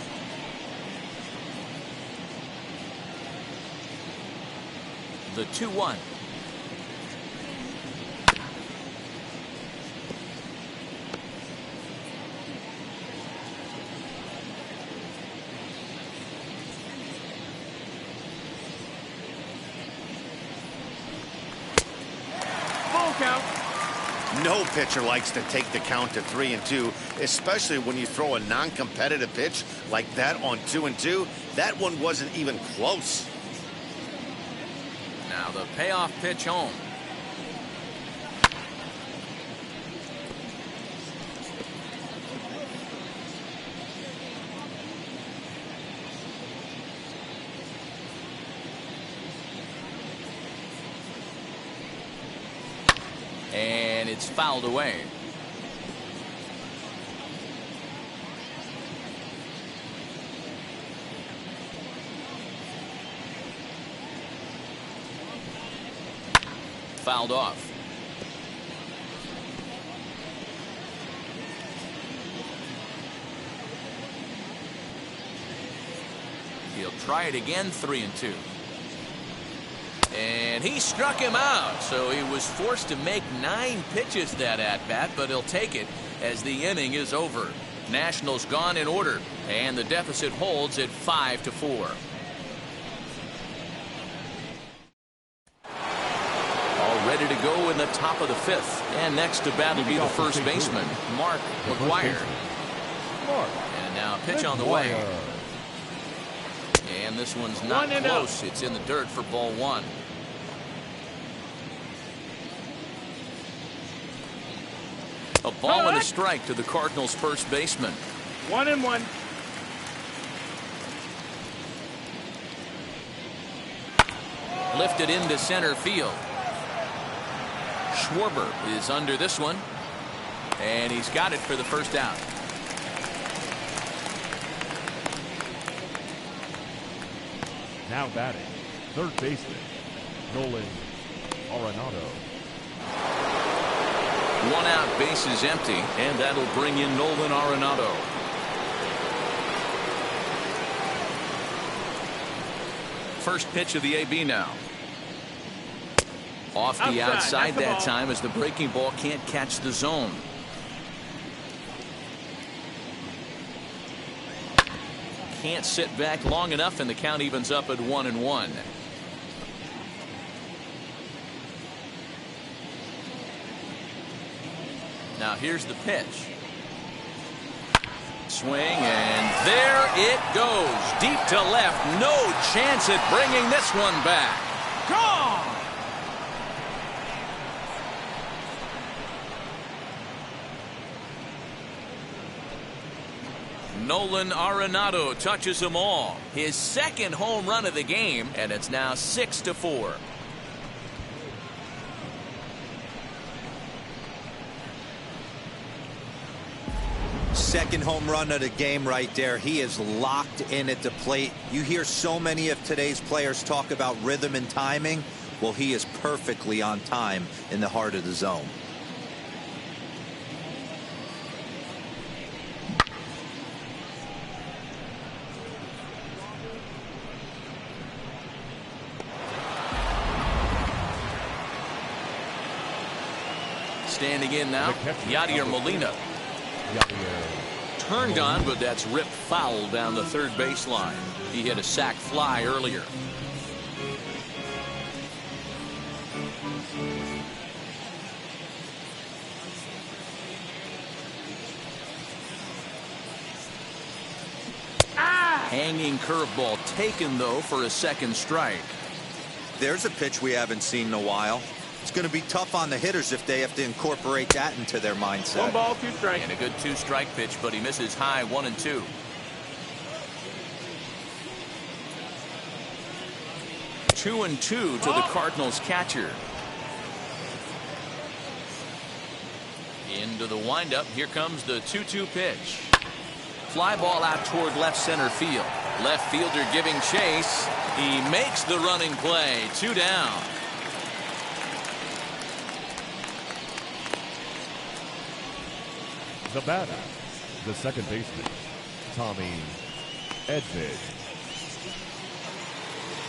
The 2-1. No pitcher likes to take the count to 3-2, especially when you throw a non-competitive pitch like that on 2-2. That one wasn't even close. Now the payoff pitch home. And it's fouled away. Fouled off. He'll try it again, 3-2. And he struck him out, so he was forced to make 9 pitches that at-bat, but he'll take it as the inning is over. Nationals gone in order, and the deficit holds at 5-4. All ready to go in the top of the 5th. And next to bat will be the first baseman, Mark McGuire. And now a pitch on the way. And this one's not close. It's in the dirt for ball 1. A ball and a strike to the Cardinals' first baseman. 1-1. Lifted into center field. Schwarber is under this one. And he's got it for the first out. Now batting, third baseman, Nolan Arenado. 1 out, base is empty, and that'll bring in Nolan Arenado. First pitch of the AB now. Off the outside that time as the breaking ball can't catch the zone. Can't sit back long enough, and the count evens up at 1-1. Now here's the pitch. Swing, and there it goes. Deep to left. No chance at bringing this one back. Gone! Nolan Arenado touches them all. His second home run of the game, and it's now 6-4. Second home run of the game right there. He is locked in at the plate. You hear so many of today's players talk about rhythm and timing. Well, he is perfectly on time in the heart of the zone. Standing in now, Yadier Molina. Turned on, but that's ripped foul down the third baseline. He hit a sac fly earlier. Hanging curveball taken, though, for a second strike. There's a pitch we haven't seen in a while. It's going to be tough on the hitters if they have to incorporate that into their mindset. 1 ball, 2 strikes. And a good 2-strike pitch, but he misses high, 1-2. 2-2 to the Cardinals catcher. Into the windup. Here comes the 2-2 pitch. Fly ball out toward left center field. Left fielder giving chase. He makes the running play. 2 down. The batter, the second baseman, Tommy Edman.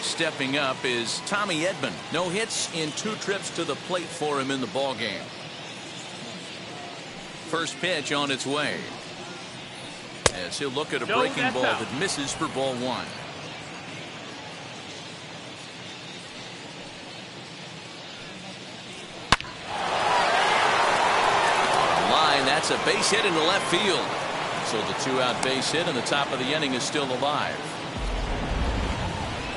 Stepping up is Tommy Edman. No hits in 2 trips to the plate for him in the ballgame. First pitch on its way. As he'll look at a breaking ball that misses for ball 1. that's a base hit into left field. So the 2-out base hit and the top of the inning is still alive.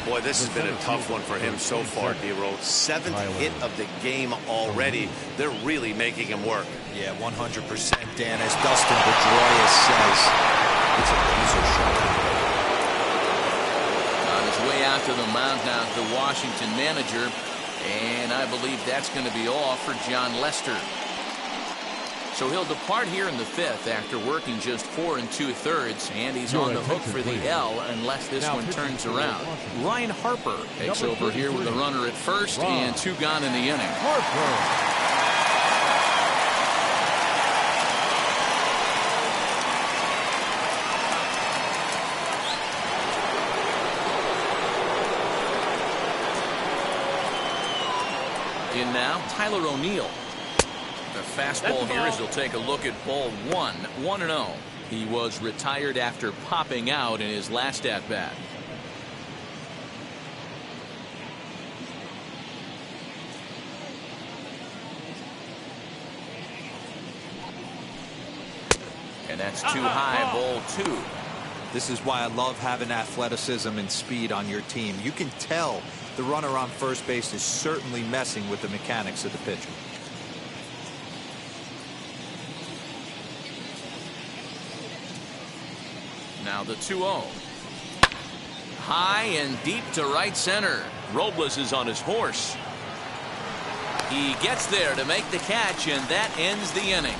Boy, this has been a tough one for him so far, D-Roll. 7th hit of the game already. They're really making him work. Yeah, 100%, Dan. As Dustin Pedroia says, it's a laser shot. On his way out to the mound now, the Washington manager. And I believe that's going to be all for John Lester. So he'll depart here in the 5th after working just 4 2/3, and he's on the hook for the L unless this one turns around. Ryan Harper takes over here with a runner at first and 2 gone in the inning. In now, Tyler O'Neill. The fastball here as he'll take a look at ball 1, 1-0. He was retired after popping out in his last at-bat. And that's too high, ball 2. This is why I love having athleticism and speed on your team. You can tell the runner on first base is certainly messing with the mechanics of the pitcher. Now the 2-0. High and deep to right center. Robles is on his horse. He gets there to make the catch, and that ends the inning.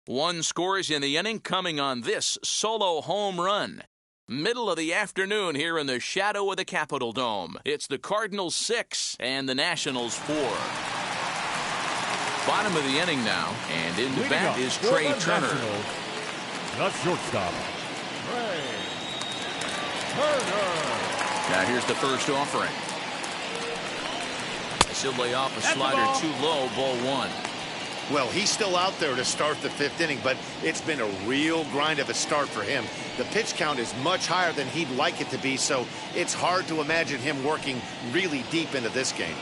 1 scores in the inning coming on this solo home run. Middle of the afternoon here in the shadow of the Capitol Dome. It's the Cardinals 6 and the Nationals 4. Bottom of the inning now, and in the bat is Trey Turner. The shortstop, Trey Turner. Now here's the first offering. He'll lay off a slider too low, ball 1. Well, he's still out there to start the 5th inning, but it's been a real grind of a start for him. The pitch count is much higher than he'd like it to be, so it's hard to imagine him working really deep into this game.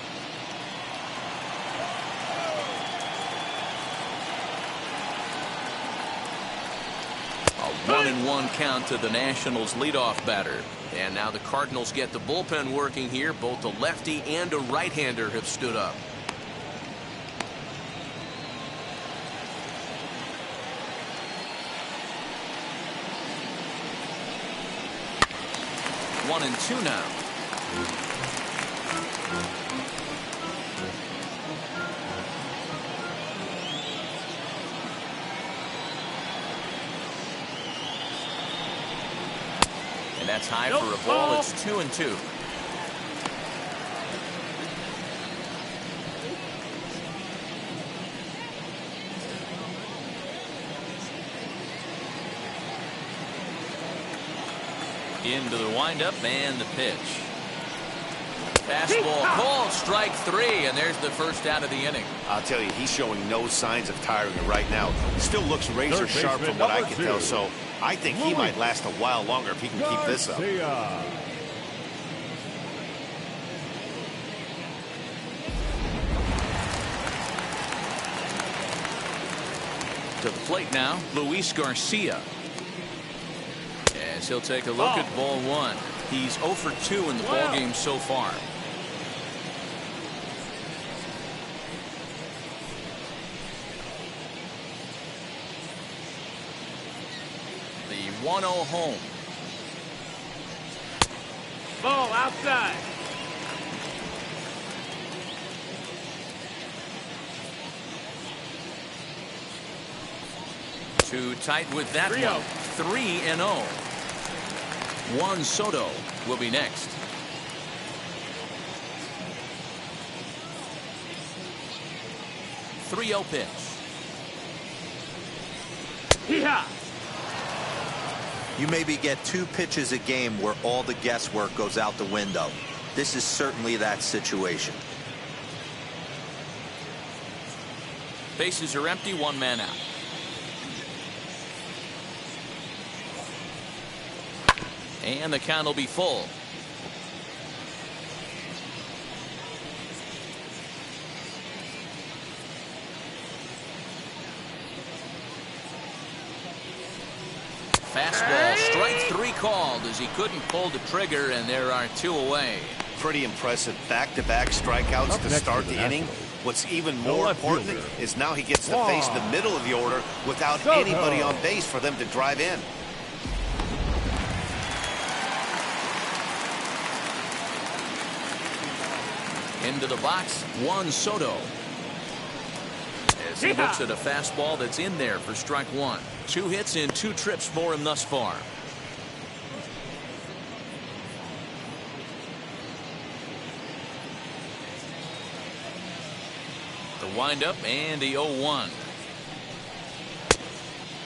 A 1-1 count to the Nationals leadoff batter. And now the Cardinals get the bullpen working here. Both a lefty and a right-hander have stood up. One and 2 now. And that's high for a ball. It's 2 and 2. Into the windup and the pitch. Fastball called, strike 3, and there's the first out of the inning. I'll tell you, he's showing no signs of tiring right now. Still looks razor sharp from what I can tell, so I think he might last a while longer if he can keep this up. To the plate now, Luis Garcia. As he'll take a look at ball 1. He's 0 for 2 in the ballgame so far. The 1-0 home. Ball outside. Too tight with that 3-0. one. 3-0. Juan Soto will be next. .30 pitch. Hee-haw. You maybe get 2 pitches a game where all the guesswork goes out the window. This is certainly that situation. Bases are empty, 1 man out. And the count will be full. Fastball, strike 3 called as he couldn't pull the trigger, and there are 2 away. Pretty impressive back-to-back strikeouts to start the inning. What's even more important is now he gets to face the middle of the order without anybody on base for them to drive in. Into the box, Juan Soto. As he looks at a fastball that's in there for strike 1. 2 hits in 2 trips for him thus far. The windup and the 0-1.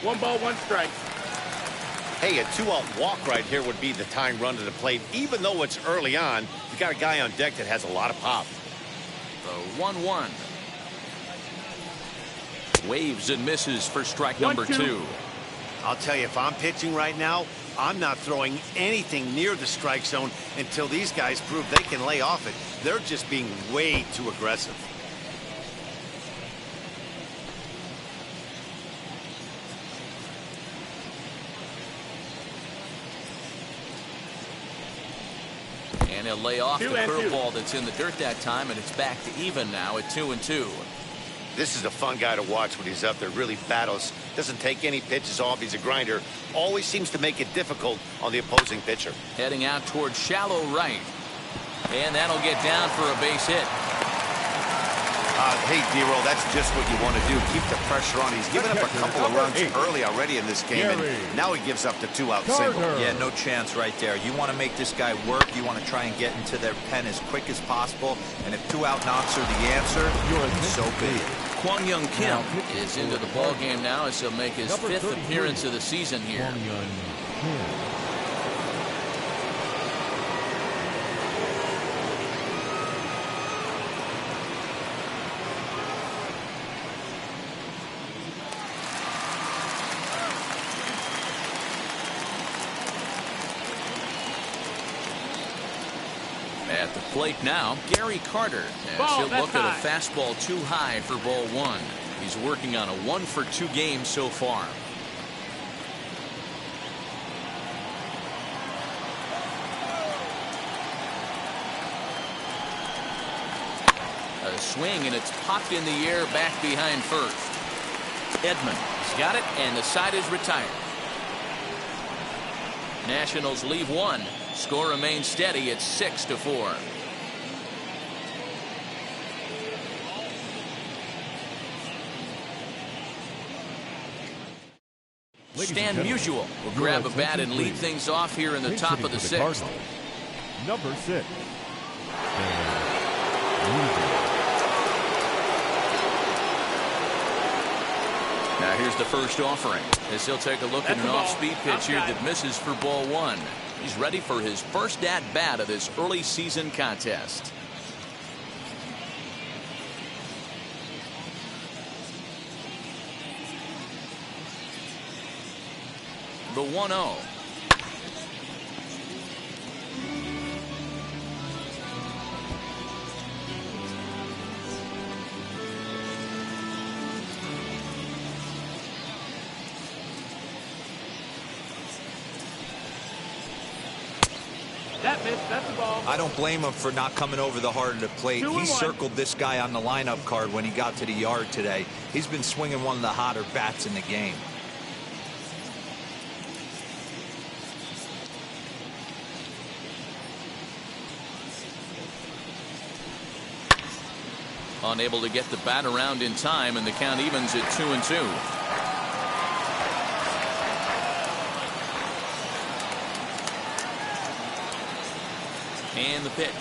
1 ball, 1 strike. Hey, a 2-out walk right here would be the tying run to the plate. Even though it's early on, you got a guy on deck that has a lot of pop. The 1-1. Waves and misses for strike number 2. I'll tell you, if I'm pitching right now, I'm not throwing anything near the strike zone until these guys prove they can lay off it. They're just being way too aggressive. And he'll lay off the curveball that's in the dirt that time, and it's back to even now at 2-2. This is a fun guy to watch when he's up there. Really battles. Doesn't take any pitches off. He's a grinder. Always seems to make it difficult on the opposing pitcher. Heading out towards shallow right. And that'll get down for a base hit. Hey, D-Roll, that's just what you want to do. Keep the pressure on. He's given up a couple of runs early already in this game, and now he gives up the 2-out single. Yeah, no chance right there. You want to make this guy work. You want to try and get into their pen as quick as possible. And if 2-out knocks are the answer, so be it. Kwang Young Kim is into the ballgame now as he'll make his 5th appearance of the season here. At the plate now, Gary Carter, as he'll look at a fastball too high for ball 1. He's working on a 1-for-2 game so far. A swing, and it's popped in the air back behind first. Edman has got it, and the side is retired. Nationals leave 1. Score remains steady at 6-4. Stan Musial will grab a bat and lead things off here in the top of the 6th. Number 6. Now here's the first offering as he'll take a look at an off-speed pitch here that misses for ball 1. He's ready for his first at-bat of this early season contest. The 1-0. That missed. That's the ball. I don't blame him for not coming over the heart of the plate. He circled this guy on the lineup card when he got to the yard today. He's been swinging one of the hotter bats in the game. Unable to get the bat around in time, and the count evens at 2-2. And the pitch.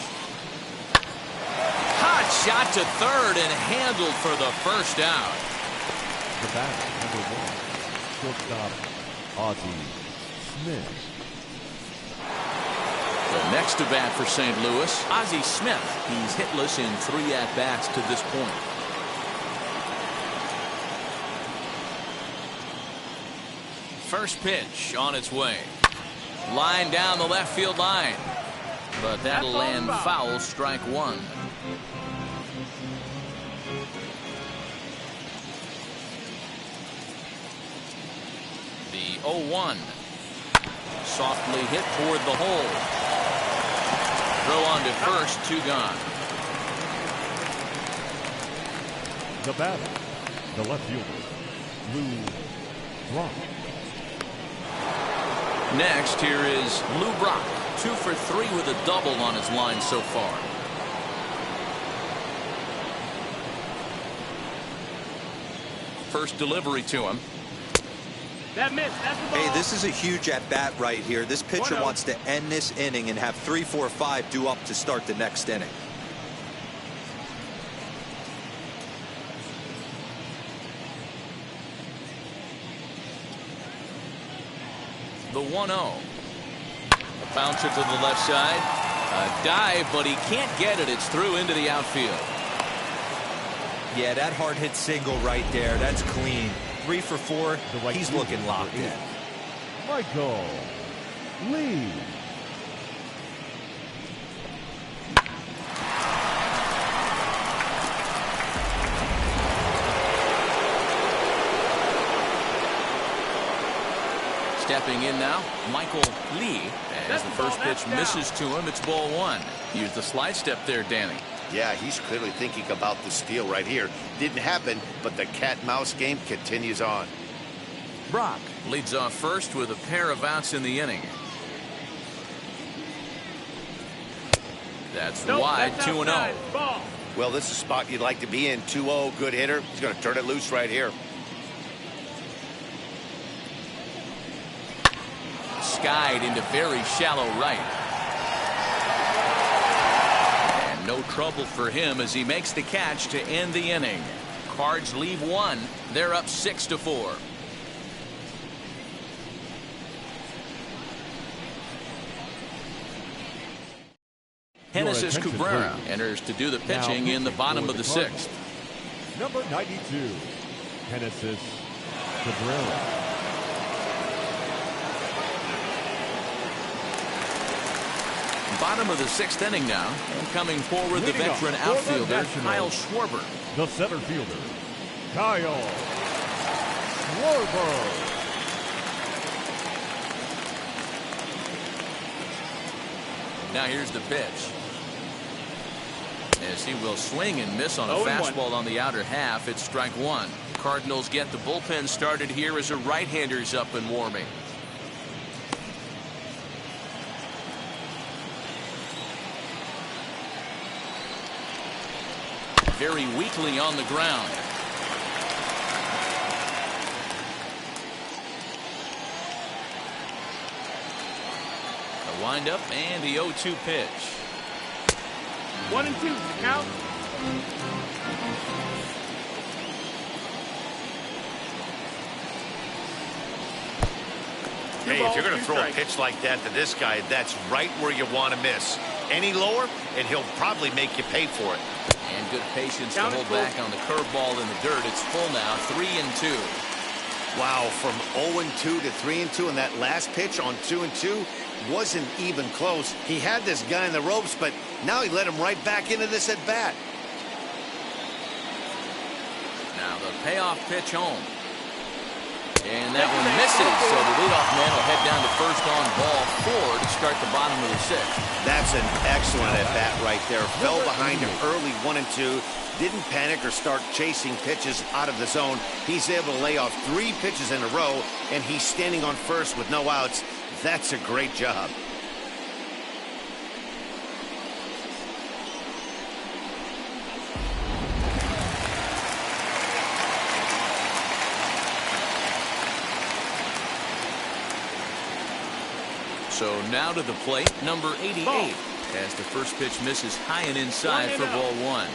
Hot shot to third and handled for the first out. The batter, number 1, shortstop Ozzie Smith. The next to bat for St. Louis, Ozzie Smith. He's hitless in 3 at-bats to this point. First pitch on its way. Line down the left field line. But that'll land foul, strike 1. The 0-1. Softly hit toward the hole. Throw on to first, 2 gone. The batter, the left fielder, Lou Brock. Next, here is Lou Brock, 2 for 3 with a double on his line so far. First delivery to him. That missed. That's the ball. Hey, this is a huge at-bat right here. This pitcher wants to end this inning and have 3, 4, 5 due up to start the next inning. The 1-0. A bouncer to the left side. A dive, but he can't get it. It's through into the outfield. Yeah, that hard hit single right there. That's clean. 3 for 4. He's looking locked in. Michael Lee. Stepping in now, Michael Lee. As the first pitch misses to him, it's ball 1. Use the slide step there, Danny. Yeah, he's clearly thinking about the steal right here. Didn't happen, but the cat-mouse game continues on. Brock leads off first with a pair of outs in the inning. That's wide, 2-0. Well, this is a spot you'd like to be in. 2-0, good hitter. He's going to turn it loose right here. Skied into very shallow right. And no trouble for him as he makes the catch to end the inning. Cards leave 1. They're up 6-4. Genesis Cabrera enters to do the pitching in the bottom of the 6th. Number 92, Genesis Cabrera. Bottom of the 6th inning now, and coming forward the veteran outfielder Kyle Schwarber. The center fielder, Kyle Schwarber. Now here's the pitch. As he will swing and miss on a fastball on the outer half, it's strike 1. Cardinals get the bullpen started here as a right-hander's up and warming. Very weakly on the ground. The windup and the 0-2 pitch. 1-2 count. Hey, if you're going to throw a pitch like that to this guy, that's right where you want to miss. Any lower, and he'll probably make you pay for it. And good patience to hold back on the curveball in the dirt. It's full now, 3-2. Wow, from 0-2 to 3-2, and that last pitch on 2-2 wasn't even close. He had this guy in the ropes, but now he let him right back into this at bat. Now the payoff pitch home. And that one misses, so the leadoff man will head down to first on ball 4 to start the bottom of the 6th. That's an excellent at-bat right there. Fell behind him early 1-2. Didn't panic or start chasing pitches out of the zone. He's able to lay off 3 pitches in a row, and he's standing on first with no outs. That's a great job. So now to the plate, number 88, as the first pitch misses high and inside for ball 1.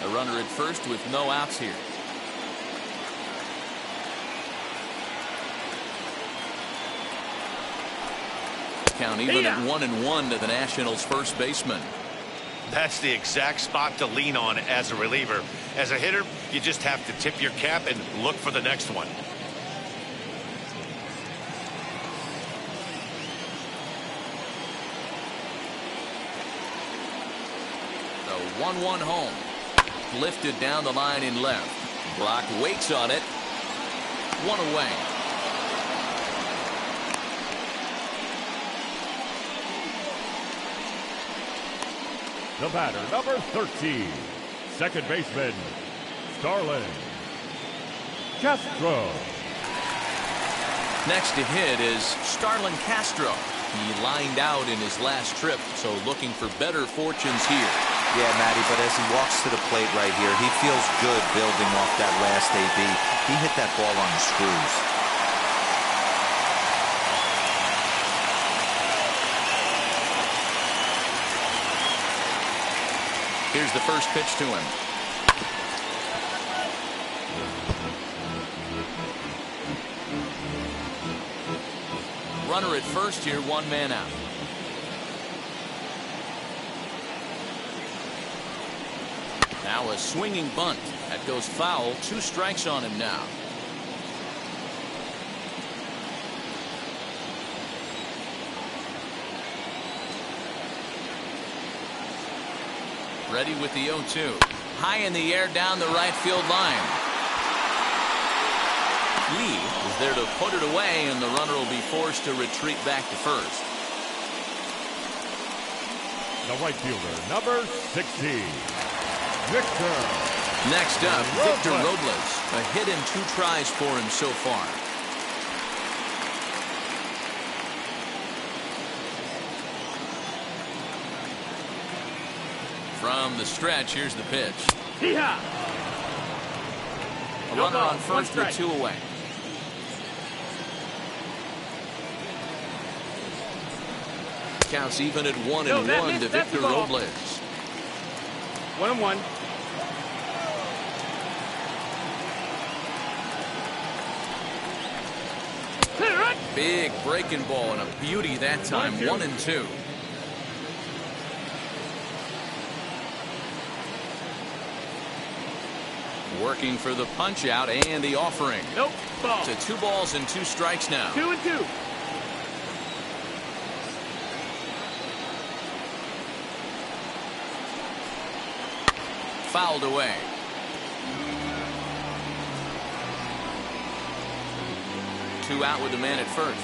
A runner at first with no outs here. Count even at 1-1 to the Nationals' first baseman. That's the exact spot to lean on as a reliever. As a hitter, you just have to tip your cap and look for the next one. The 1-1 home. Lifted down the line in left. Brock waits on it. one away. The batter, number 13, second baseman, Starlin Castro. Next to hit is Starlin Castro. He lined out in his last trip, so looking for better fortunes here. Yeah, Matty, but as he walks to the plate right here, he feels good building off that last AB. He hit that ball on the screws. Here's the first pitch to him. Runner at first here, one man out. Now a swinging bunt. That goes foul. 2 strikes on him now. Ready with the 0-2. High in the air down the right field line. Lee is there to put it away, and the runner will be forced to retreat back to first. The right fielder, number 16, Victor. Next up, Victor Robles. A hit in 2 tries for him so far. From the stretch, here's the pitch. Hee-haw! A runner on first with 2 away. Counts even at 1-1 to Victor Robles. 1-1. Big breaking ball and a beauty that time. 1-2. Working for the punch out and the offering. Nope. Ball. To 2 balls and 2 strikes now. 2-2. Fouled away. Two out with the man at first.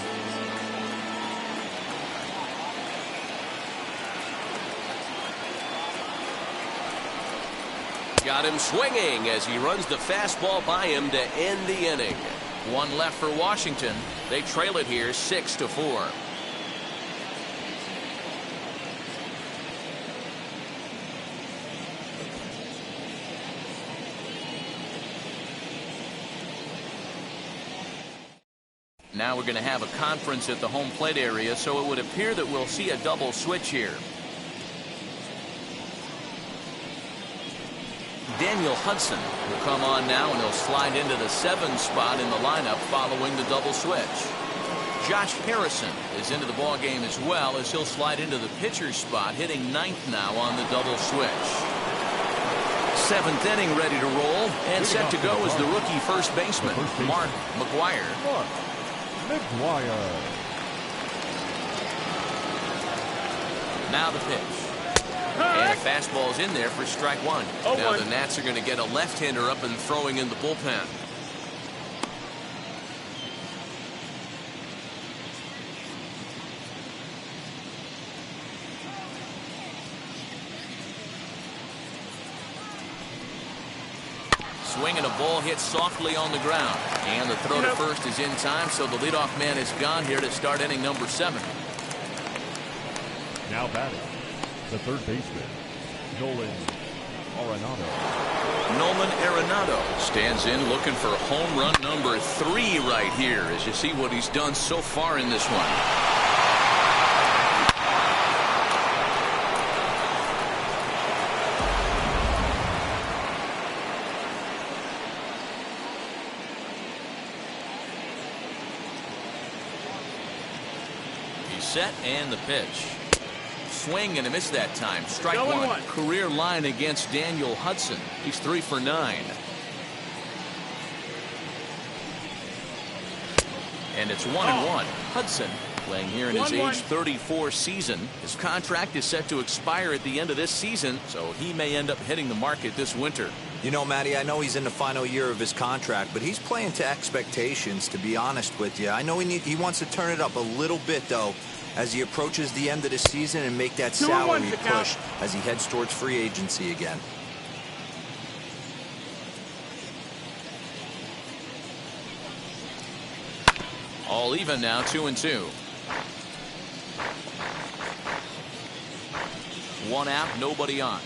Got him swinging as he runs the fastball by him to end the inning. 1 left for Washington. They trail it here 6-4. Now we're going to have a conference at the home plate area, so it would appear that we'll see a double switch here. Daniel Hudson will come on now, and he'll slide into the 7 spot in the lineup following the double switch. Josh Harrison is into the ball game as well, as he'll slide into the pitcher's spot, hitting 9th now on the double switch. 7th inning ready to roll, and set to go is the rookie first baseman, Mark McGwire. Now the pitch. And a fastball's in there for strike 1. Now the Nats are going to get a left-hander up and throwing in the bullpen. Swing and a ball hit softly on the ground. And the throw to first is in time, so the leadoff man is gone here to start inning number 7. Now batting, the third baseman, Nolan Arenado. Nolan Arenado stands in looking for home run number 3 right here, as you see what he's done so far in this one. Set and the pitch. Swing and a miss that time. Strike 1. Career line against Daniel Hudson. He's 3 for 9. And it's 1-1. Hudson playing here in his age 34 season. His contract is set to expire at the end of this season, so he may end up hitting the market this winter. You know, Matty, I know he's in the final year of his contract, but he's playing to expectations, to be honest with you. I know he wants to turn it up a little bit, though, as he approaches the end of the season and make that salary push as he heads towards free agency again. All even now, 2-2. One out, nobody on.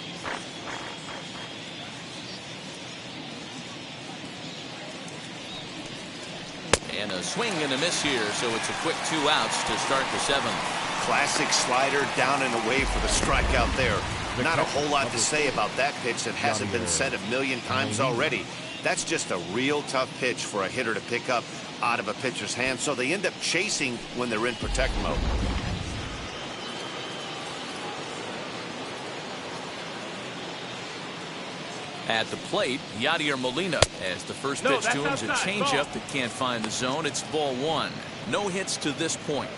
And a swing and a miss here, so it's a quick 2 outs to start the 7th. Classic slider down and away for the strikeout there. Not a whole lot to say about that pitch that hasn't been said a million times already. That's just a real tough pitch for a hitter to pick up out of a pitcher's hand, so they end up chasing when they're in protect mode. At the plate, Yadier Molina, as the first pitch to him is a changeup that can't find the zone. It's ball 1. No hits to this point.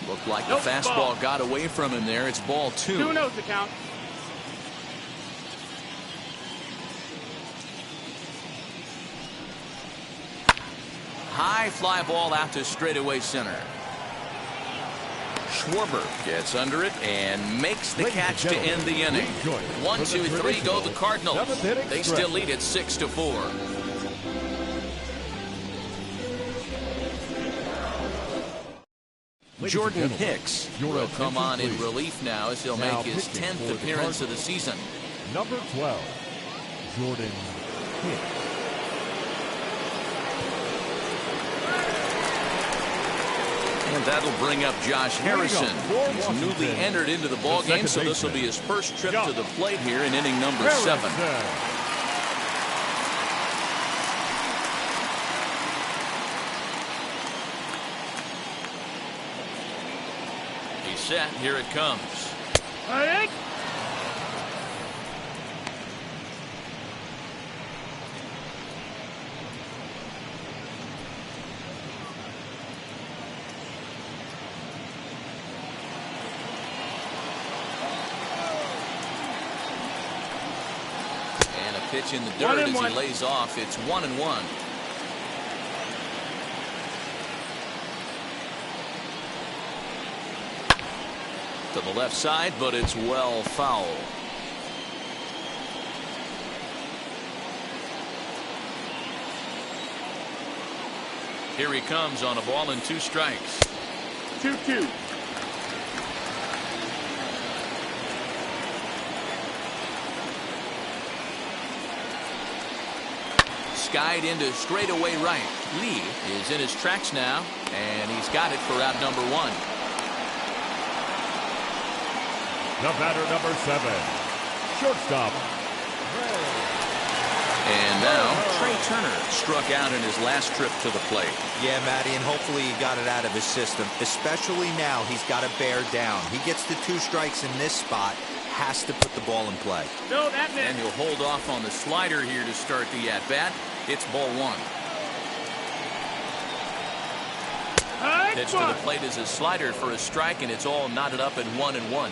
Looked like the fastball got away from him there. It's ball 2. 2-0 the count. High fly ball out to straightaway center. Schwarber gets under it and makes the catch to end the inning. 1, 2, 3 go the Cardinals. They still lead it 6-4. Jordan Hicks will come on in relief now as he'll make his 10th appearance of the season. Number 12, Jordan Hicks. And that'll bring up Josh Harrison. He's newly entered into the ballgame, so this will be his first trip to the plate here in inning number 7. He's set. Here it comes. Pitch in the dirt as he lays off. It's 1-1. To the left side, but it's well foul. Here he comes on a ball and 2 strikes. 2-2. Skied into straightaway right. Lee is in his tracks now, and he's got it for out number 1. The batter, number 7, shortstop. And now Trey Turner struck out in his last trip to the plate. Yeah, Matty, and hopefully he got it out of his system. Especially now, he's got to bear down. He gets the 2 strikes in this spot. Has to put the ball in play. No, that and he'll hold off on the slider here to start the at-bat. It's ball 1. Pitch to the plate is a slider for a strike, and it's all knotted up at 1-1.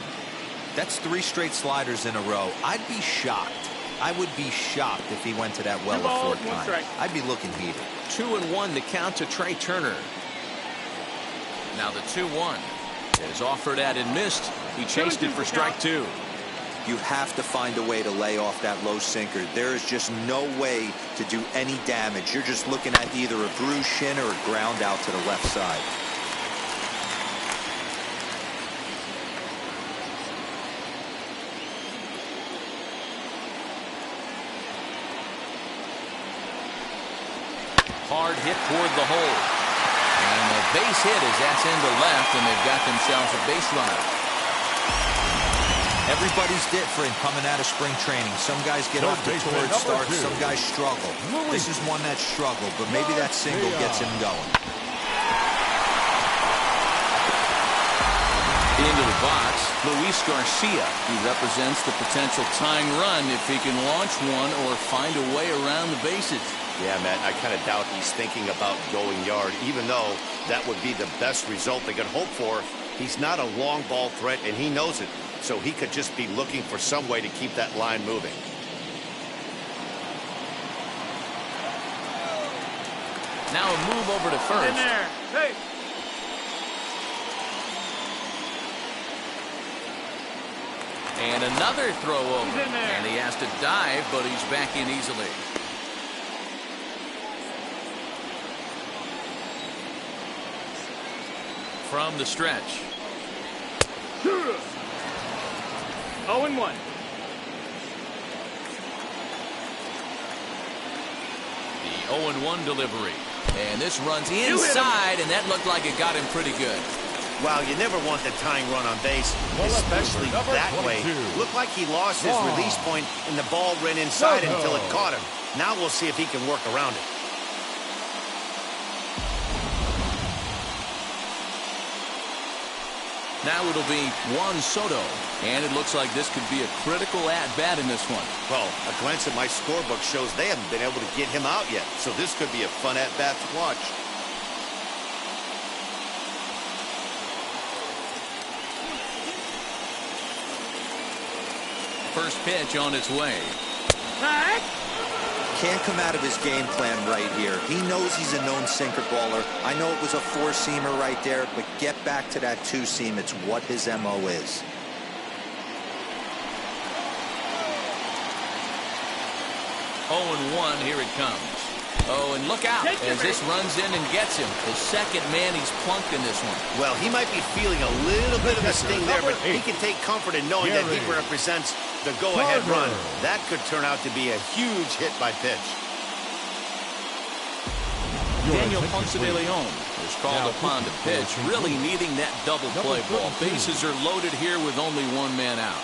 That's 3 straight sliders in a row. I'd be shocked. I would be shocked if he went to that well a 4th time. Strike. I'd be looking heated. 2-1 the count to Trey Turner. Now the 2-1 is offered at and missed. He chased it for strike 2. You have to find a way to lay off that low sinker. There is just no way to do any damage. You're just looking at either a bruised shin or a ground out to the left side. Hard hit toward the hole. And a base hit as that's into left, and they've got themselves a base runner. Everybody's different coming out of spring training. Some guys get off to torrid starts, some guys struggle. This is one that struggled, but maybe that single gets him going. Into the box, Luis Garcia. He represents the potential tying run if he can launch one or find a way around the bases. Yeah, Matt, I kind of doubt he's thinking about going yard, even though that would be the best result they could hope for. He's not a long ball threat, and he knows it. So he could just be looking for some way to keep that line moving. Now a move over to first. In there. Hey. And another throw over. He's in there. And he has to dive, but he's back in easily. From the stretch. 0-1. The 0-1 delivery. And this runs inside, and that looked like it got him pretty good. Well, you never want the tying run on base, especially that way. Looked like he lost his release point, and the ball ran inside until it caught him. Now we'll see if he can work around it. Now it'll be Juan Soto. And it looks like this could be a critical at-bat in this one. Well, a glance at my scorebook shows they haven't been able to get him out yet. So this could be a fun at-bat to watch. First pitch on its way. Can't come out of his game plan right here. He knows he's a known sinker baller. I know it was a four-seamer right there, but get back to that two-seam. It's what his MO is. 0-1, here it comes. Oh, and look out as this runs in and gets him. The second man he's plunked in this one. Well, he might be feeling a little bit of a sting there, but he can take comfort in knowing that he represents the go-ahead run. That could turn out to be a huge hit by pitch. Daniel Ponce de Leon is called upon to pitch, really needing that double play ball. Bases are loaded here with only one man out.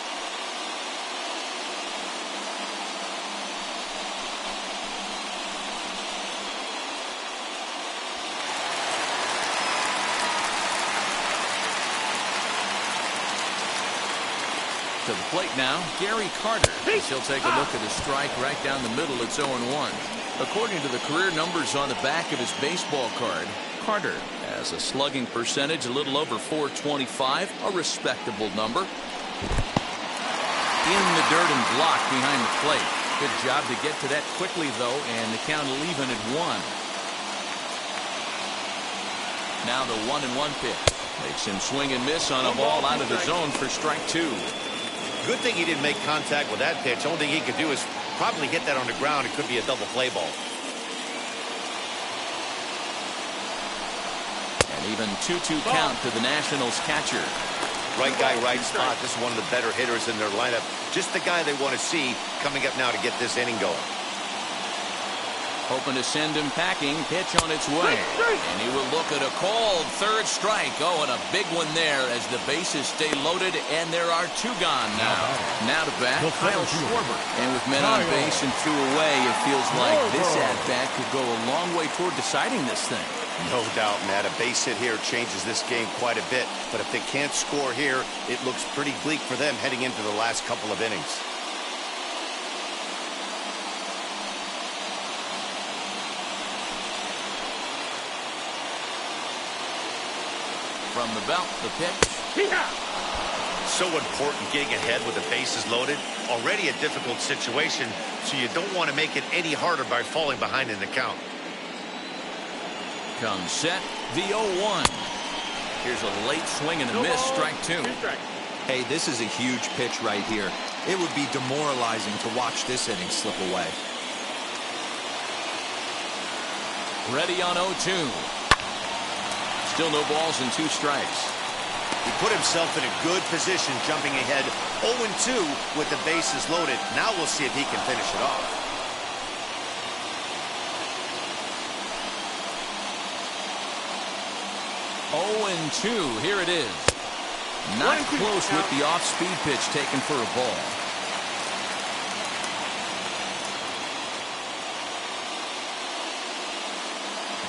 To the plate now, Gary Carter. He'll take a look at a strike right down the middle. It's 0-1. According to the career numbers on the back of his baseball card, Carter has a slugging percentage a little over .425, a respectable number. In the dirt and blocked behind the plate. Good job to get to that quickly, though, and the count will even at 1. Now the 1-1 pitch. Makes him swing and miss on a ball out of the zone for strike 2. Good thing he didn't make contact with that pitch. Only thing he could do is probably hit that on the ground. It could be a double play ball. And even 2-2 count to the Nationals catcher. Right guy, right spot. This is one of the better hitters in their lineup. Just the guy they want to see coming up now to get this inning going. Hoping to send him packing. Pitch on its way. And he will look at a called third strike. Oh, and a big one there as the bases stay loaded, and there are 2 gone now. Now to bat, Kyle Schwarber. And with men on base and 2 away, it feels like this at-bat could go a long way toward deciding this thing. No doubt, Matt. A base hit here changes this game quite a bit. But if they can't score here, it looks pretty bleak for them heading into the last couple of innings. From the belt, the pitch. So important getting ahead with the bases loaded. Already a difficult situation, so you don't want to make it any harder by falling behind in the count. Comes set, the 0-1. Here's a late swing and a miss, strike 2. Hey, this is a huge pitch right here. It would be demoralizing to watch this inning slip away. Ready on 0-2. Still no balls and 2 strikes. He put himself in a good position jumping ahead 0-2 with the bases loaded. Now we'll see if he can finish it off. -2. Here it is. Not close with the off-speed pitch taken for a ball.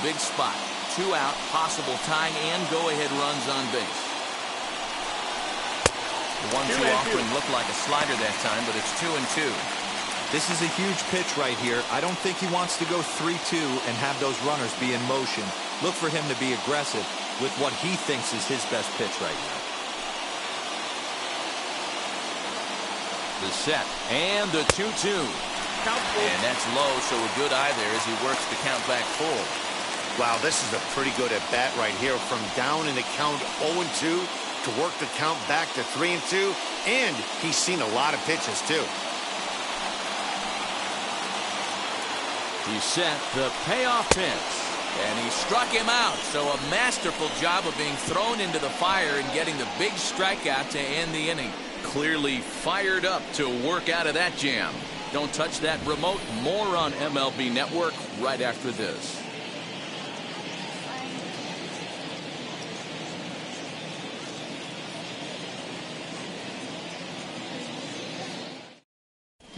Big spot. 2 out, possible tying and go-ahead runs on base. The 1-2 offering looked like a slider that time, but it's 2-2. This is a huge pitch right here. I don't think he wants to go 3-2 and have those runners be in motion. Look for him to be aggressive with what he thinks is his best pitch right now. The set and the 2-2. And that's low, so a good eye there as he works the count back full. Wow, this is a pretty good at bat right here. From down in the count 0-2 to work the count back to 3-2. And he's seen a lot of pitches too. He set the payoff pitch, and he struck him out. So a masterful job of being thrown into the fire and getting the big strikeout to end the inning. Clearly fired up to work out of that jam. Don't touch that remote. More on MLB Network right after this.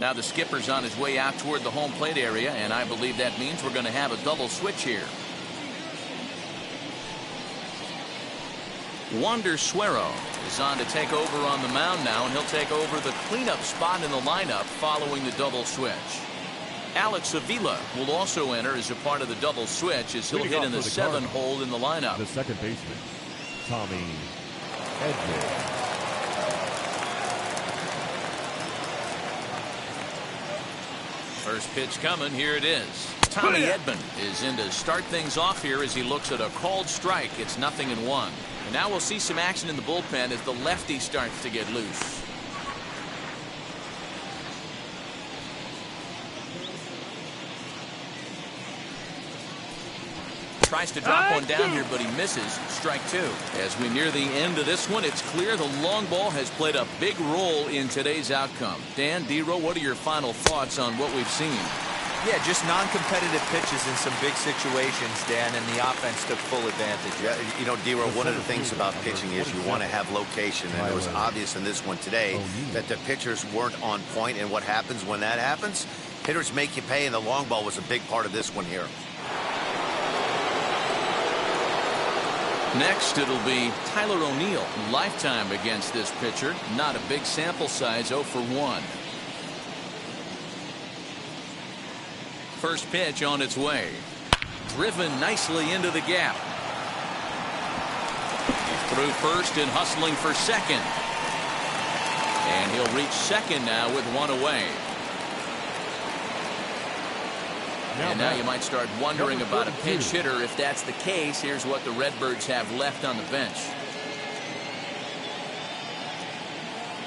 Now the skipper's on his way out toward the home plate area, and I believe that means we're going to have a double switch here. Wander Suero is on to take over on the mound now, and he'll take over the cleanup spot in the lineup following the double switch. Alex Avila will also enter as a part of the double switch as he'll hit in the 7-hole in the lineup. The second baseman, Tommy Edman. First pitch coming. Here it is. Tommy Edman is in to start things off here as he looks at a called strike. It's 0-1. And now we'll see some action in the bullpen as the lefty starts to get loose. Tries to drop one down here, but he misses. Strike 2. As we near the end of this one, it's clear the long ball has played a big role in today's outcome. Dan, D-Row, what are your final thoughts on what we've seen? Yeah, just non-competitive pitches in some big situations, Dan, and the offense took full advantage. Yeah, you know, D-Row, one of the things about pitching is you want to have location, and it was obvious in this one today that the pitchers weren't on point, and what happens when that happens? Hitters make you pay, and the long ball was a big part of this one here. Next, it'll be Tyler O'Neill. Lifetime against this pitcher. Not a big sample size, 0 for 1. First pitch on its way. Driven nicely into the gap. He's through first and hustling for second. And he'll reach second now with one away. And now you might start wondering about a pinch hitter. If that's the case, here's what the Redbirds have left on the bench.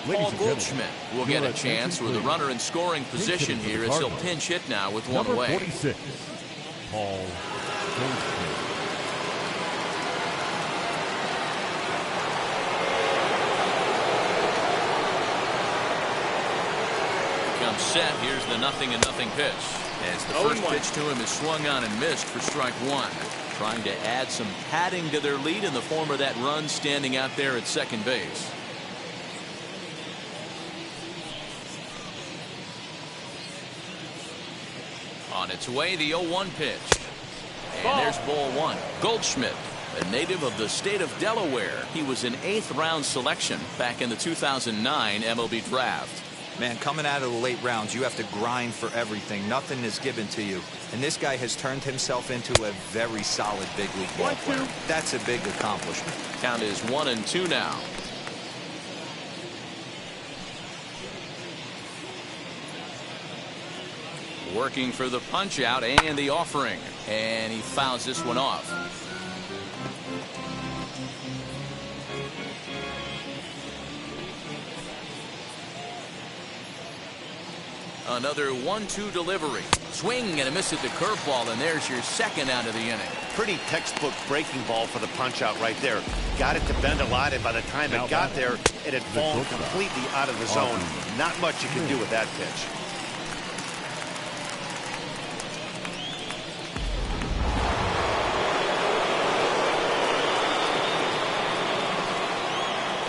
Paul Goldschmidt will get a chance with a runner in scoring position here as he'll pinch hit now with one away. Number 46, Paul Goldschmidt. Comes set. Here's the 0-0 pitch. As the first pitch to him is swung on and missed for strike 1. Trying to add some padding to their lead in the form of that run standing out there at second base. On its way, the 0-1 pitch. And there's ball 1. Goldschmidt, a native of the state of Delaware. He was an 8th round selection back in the 2009 MLB draft. Man, coming out of the late rounds, you have to grind for everything. Nothing is given to you. And this guy has turned himself into a very solid big league ball player. That's a big accomplishment. Count is 1-2 now. Working for the punch out and the offering. And he fouls this one off. Another 1-2 delivery. Swing and a miss at the curveball, and there's your second out of the inning. Pretty textbook breaking ball for the punch out right there. Got it to bend a lot, and by the time it got there, it had fallen completely out of the zone. Not much you can do with that pitch.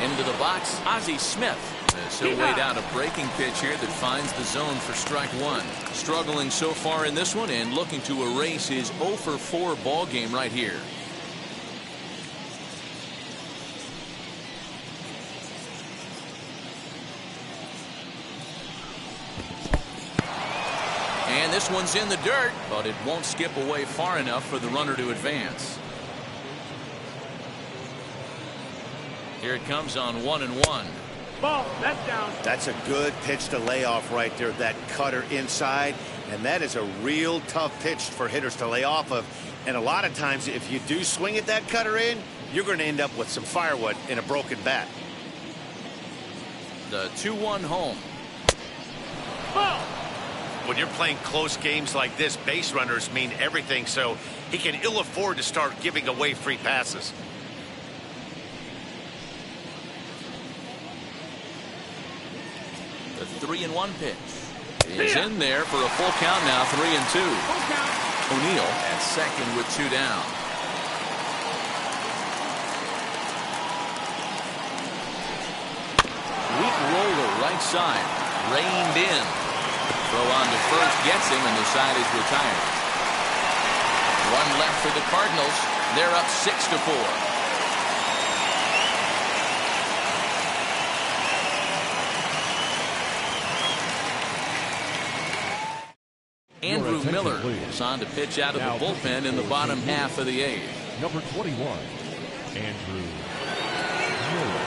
Into the box, Ozzie Smith. He'll wait out a breaking pitch here that finds the zone for strike 1. Struggling so far in this one and looking to erase his 0 for 4 ball game right here. And this one's in the dirt, but it won't skip away far enough for the runner to advance. Here it comes on 1-1. Ball, that's down. That's a good pitch to lay off right there, that cutter inside. And that is a real tough pitch for hitters to lay off of. And a lot of times, if you do swing at that cutter in, you're going to end up with some firewood in a broken bat. The 2-1 home. Ball. When you're playing close games like this, base runners mean everything, so he can ill afford to start giving away free passes. The 3-1 pitch is in there for a full count now. 3-2. O'Neill at second with 2 down. Weak roller right side, reined in. Throw on to first gets him, and the side is retired. One left for the Cardinals. They're up 6-4. Andrew Miller is on to pitch out of the bullpen in the bottom half of the 8th. Number 21, Andrew Miller.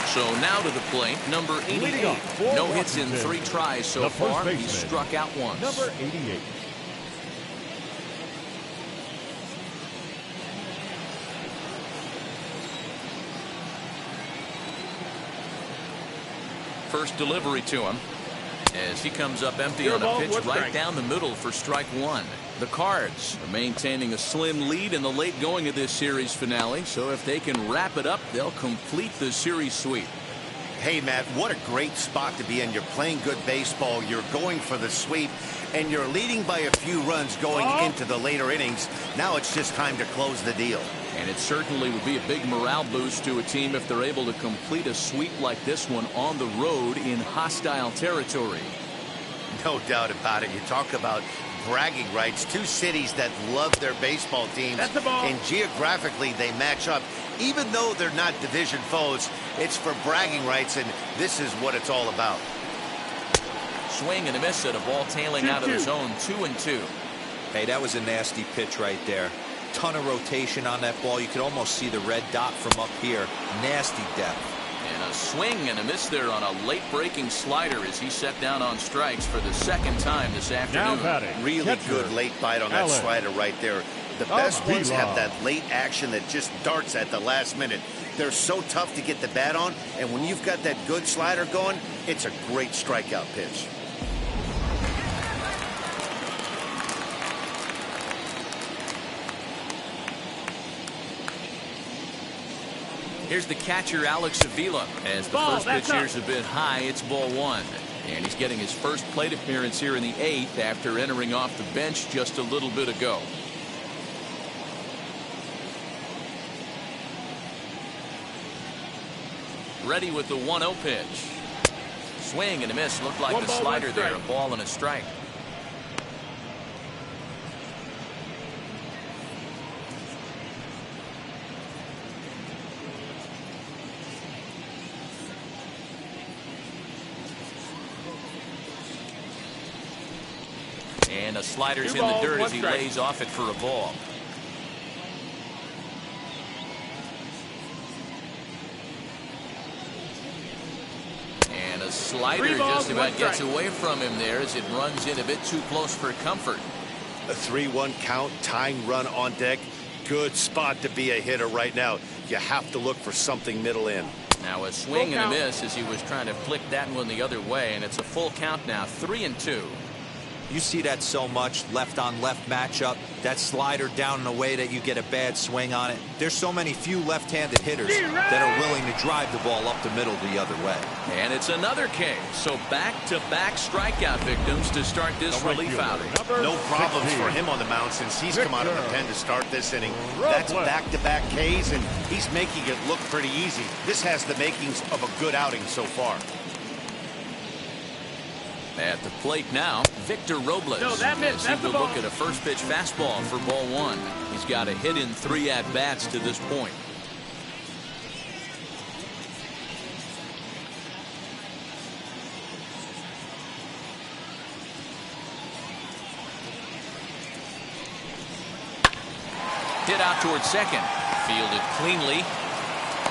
So now to the plate, number 88. No hits in 3 tries so far. He's struck out once. Number 88. First delivery to him as he comes up empty on a pitch right down the middle for strike 1. The Cards are maintaining a slim lead in the late going of this series finale, so if they can wrap it up, they'll complete the series sweep. Hey, Matt, what a great spot to be in. You're playing good baseball, you're going for the sweep, and you're leading by a few runs going into the later innings. Now it's just time to close the deal. And it certainly would be a big morale boost to a team if they're able to complete a sweep like this one on the road in hostile territory. No doubt about it. You talk about bragging rights. 2 cities that love their baseball teams. That's the ball. And geographically they match up. Even though they're not division foes, it's for bragging rights, and this is what it's all about. Swing and a miss at a ball tailing out of the zone. 2-2. Hey, that was a nasty pitch right there. Ton of rotation on that ball. You could almost see the red dot from up here. Nasty depth. And a swing and a miss there on a late breaking slider as he set down on strikes for the 2nd time this afternoon. Really good late bite on that slider right there. The best ones have that late action that just darts at the last minute. They're so tough to get the bat on, and when you've got that good slider going, it's a great strikeout pitch. Here's the catcher, Alex Avila. As the first pitch here's a bit high, it's ball 1. And he's getting his first plate appearance here in the 8th after entering off the bench just a little bit ago. Ready with the 1-0 pitch. Swing and a miss. Looked like the slider there. A ball and a strike. And a slider's in the dirt as he lays off it for a ball. And a slider just about gets away from him there as it runs in a bit too close for comfort. A 3-1 count, tying run on deck. Good spot to be a hitter right now. You have to look for something middle in. Now a swing and a miss as he was trying to flick that one the other way, and it's a full count now. 3-2. You see that so much, left on left matchup, that slider down in a way that you get a bad swing on it. There's so many few left-handed hitters that are willing to drive the ball up the middle the other way. And it's another case. So back-to-back strikeout victims to start this relief outing. No problems for him on the mound since he's come out of the pen to start this inning. That's back-to-back Ks, and he's making it look pretty easy. This has the makings of a good outing so far. At the plate now, Victor Robles. No, that missed. As he will look at a first pitch fastball for ball 1. He's got a hit in 3 at-bats to this point. Hit out towards second. Fielded cleanly.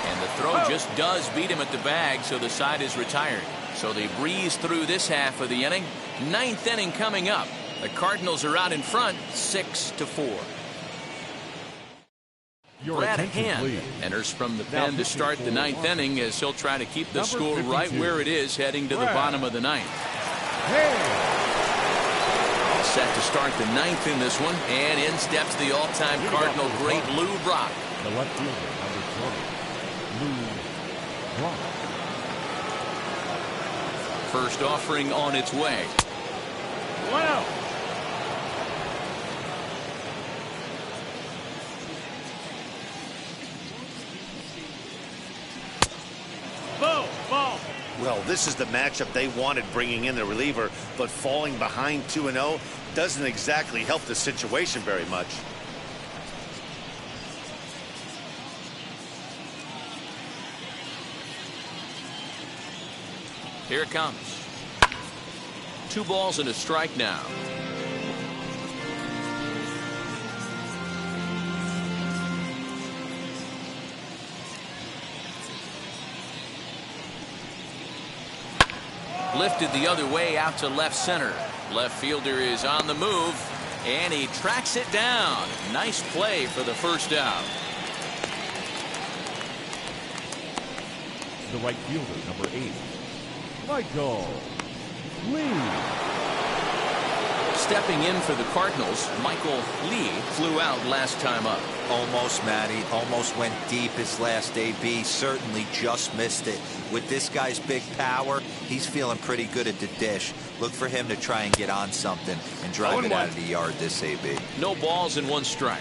And the throw just does beat him at the bag, so the side is retired. So they breeze through this half of the inning. Ninth inning coming up. The Cardinals are out in front, 6-4. Brad Hand enters from the pen to start the ninth inning as he'll try to keep the score right where it is heading to the bottom of the ninth. All set to start the ninth in this one, and in steps the all-time Cardinal great Lou Brock. The left fielder, number 20, Lou Brock. First offering on its way. Wow. Ball. Well, this is the matchup they wanted, bringing in the reliever, but falling behind 2-0 doesn't exactly help the situation very much. Here it comes. 2 balls and a strike now. Lifted the other way out to left center. Left fielder is on the move, and he tracks it down. Nice play for the first out. The right fielder, number 8, Michael Lee. Stepping in for the Cardinals, Michael Lee flew out last time up. Almost, Matty. Almost went deep his last AB. Certainly just missed it. With this guy's big power, he's feeling pretty good at the dish. Look for him to try and get on something and drive it out of the yard this AB. No balls and 1 strike.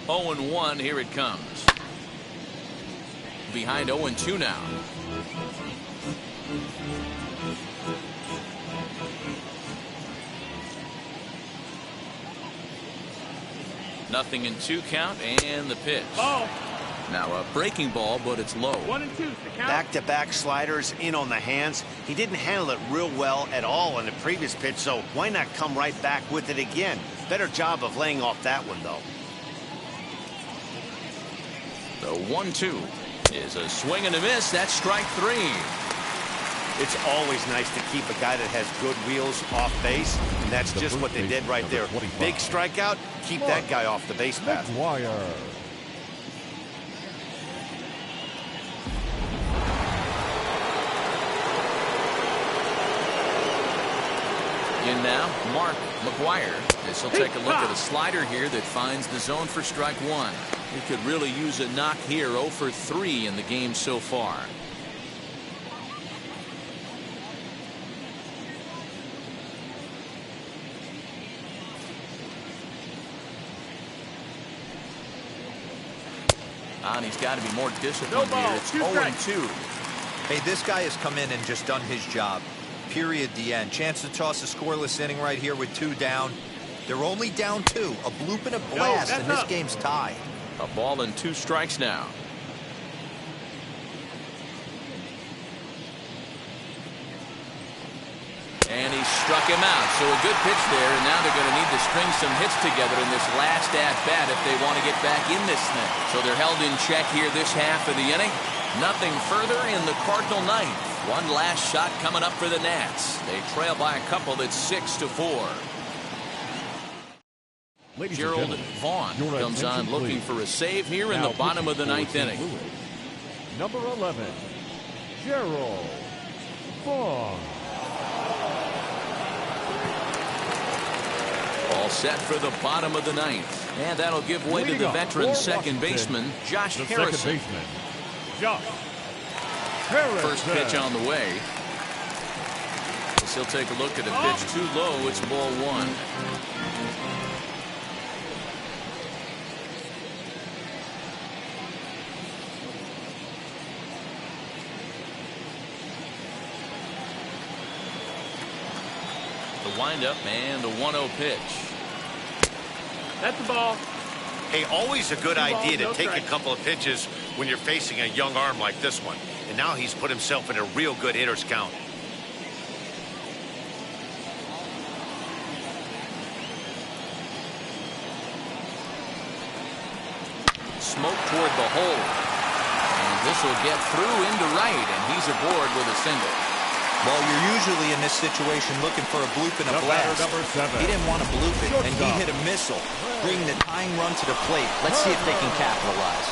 Oh and 1, here it comes. Behind 0-2 now. Nothing in 2 count, and the pitch. Ball. Now a breaking ball, but it's low. 1 and 2 to count. Back-to-back sliders in on the hands. He didn't handle it real well at all on the previous pitch, so why not come right back with it again? Better job of laying off that one, though. The 1-2 is a swing and a miss. That's strike 3. It's always nice to keep a guy that has good wheels off base, and that's just what they did right there. Big strikeout, keep that guy off the base path. In now, Mark McGuire. As he'll take a look at a slider here that finds the zone for strike 1. He could really use a knock here. 0 for 3 in the game so far. And he's got to be more disciplined here. It's 0-2. Hey, this guy has come in and just done his job. Period. The end. Chance to toss a scoreless inning right here with 2 down. They're only down 2. A bloop and a blast, and this game's tied. A ball and 2 strikes now. And he struck him out. So a good pitch there, and now they're going to need to string some hits together in this last at-bat if they want to get back in this thing. So they're held in check here this half of the inning. Nothing further in the Cardinal ninth. One last shot coming up for the Nats. They trail by a couple. That's 6-4. Gerald Vaughn comes on looking for a save here in the bottom of the ninth inning. Number 11, Gerald Vaughn. All set for the bottom of the ninth. And that'll give way to the veteran second baseman, Josh Harrison. First pitch on the way. He'll take a look at a pitch too low. It's ball 1. The windup and the 1-0 pitch. That's the ball. Hey, always a good idea to no take a strikes. couple of pitches when you're facing a young arm like this one. And now he's put himself in a real good hitter's count. Smoke toward the hole. And this will get through into right, and he's aboard with a single. Well, you're usually in this situation looking for a bloop and a The blast. batter, number 7. He didn't want to bloop it, and he Shortstop. hit a missile, bringing the tying run to the plate. Let's see if they can capitalize.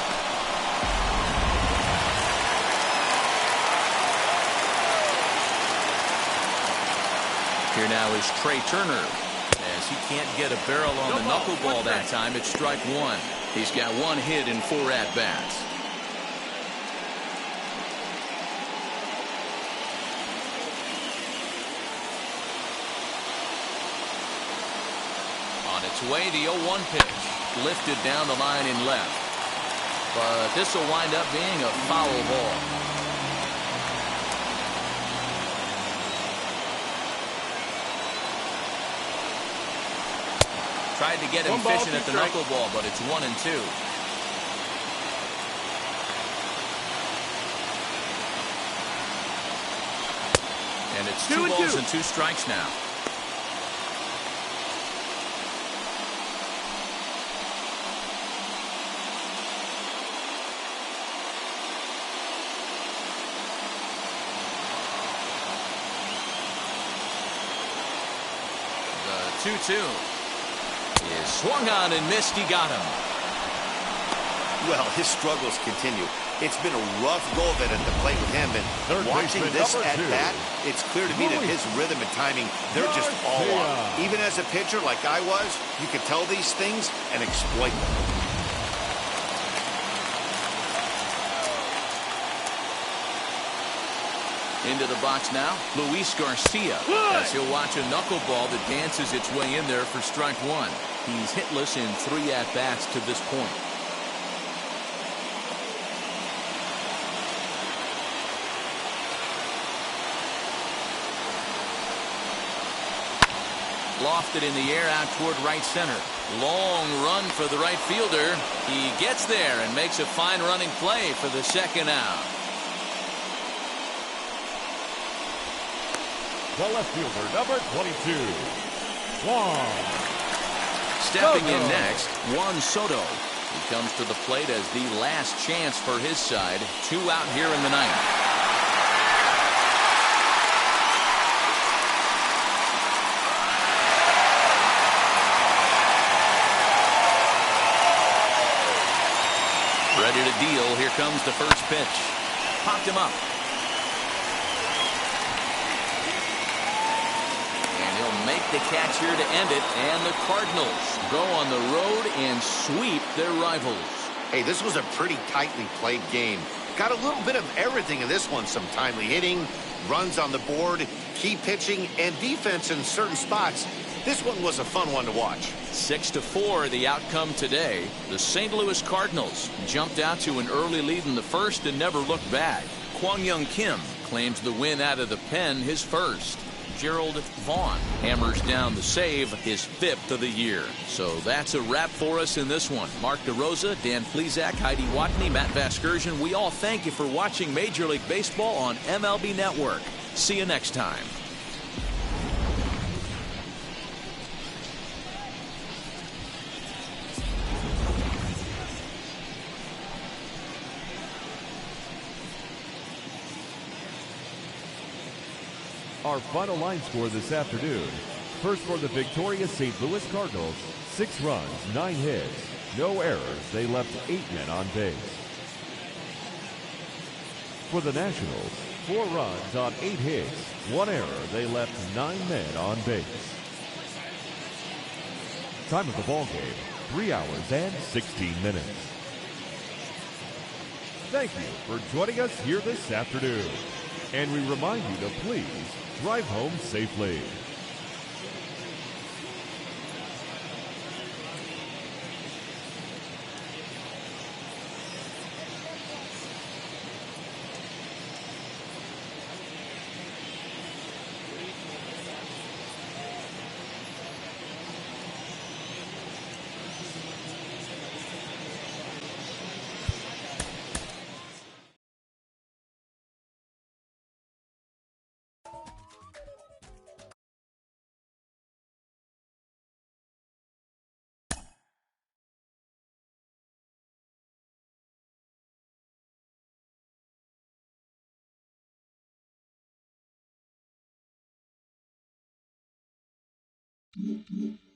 Here now is Trey Turner. As he can't get a barrel on the knuckleball that time, it's strike one. He's got one hit in 4 at-bats. On its way, the 0-1 pitch. Lifted down the line in left. But this will wind up being a foul ball. Tried to get him fishing at the knuckleball, but it's 1-2. And it's 2 balls and 2 strikes now. The 2-2. Is swung on and missed. He got him. Well, his struggles continue. It's been a rough go of it at the plate with him. And watching this at bat, it's clear to me that his rhythm and timing, they're just all off. Even as a pitcher like I was, you could tell these things and exploit them. Into the box now, Luis Garcia, as he'll watch a knuckleball that dances its way in there for strike one. He's hitless in 3 at-bats to this point. Lofted in the air out toward right center. Long run for the right fielder. He gets there and makes a fine running play for the second out. The left fielder, number 22, Juan. Stepping in next, Juan Soto. He comes to the plate as the last chance for his side. 2 out here in the ninth. Ready to deal. Here comes the first pitch. Popped him up. Make the catch here to end it, and the Cardinals go on the road and sweep their rivals. Hey, this was a pretty tightly played game. Got a little bit of everything in this one. Some timely hitting, runs on the board, key pitching, and defense in certain spots. This one was a fun one to watch. 6-4 the outcome today. The St. Louis Cardinals jumped out to an early lead in the first and never looked back. Kwang Young Kim claims the win out of the pen, his first. Gerald Vaughn hammers down the save, his 5th of the year. So that's a wrap for us in this one. Mark DeRosa, Dan Plesac, Heidi Watney, Matt Vasgersian. We all thank you for watching Major League Baseball on MLB Network. See you next time. Our final line score this afternoon. First for the victorious St. Louis Cardinals, 6 runs, 9 hits, no errors. They left 8 men on base. For the Nationals, 4 runs on 8 hits, 1 error. They left 9 men on base. Time of the ball game, 3 hours and 16 minutes. Thank you for joining us here this afternoon. And we remind you to please drive home safely. you.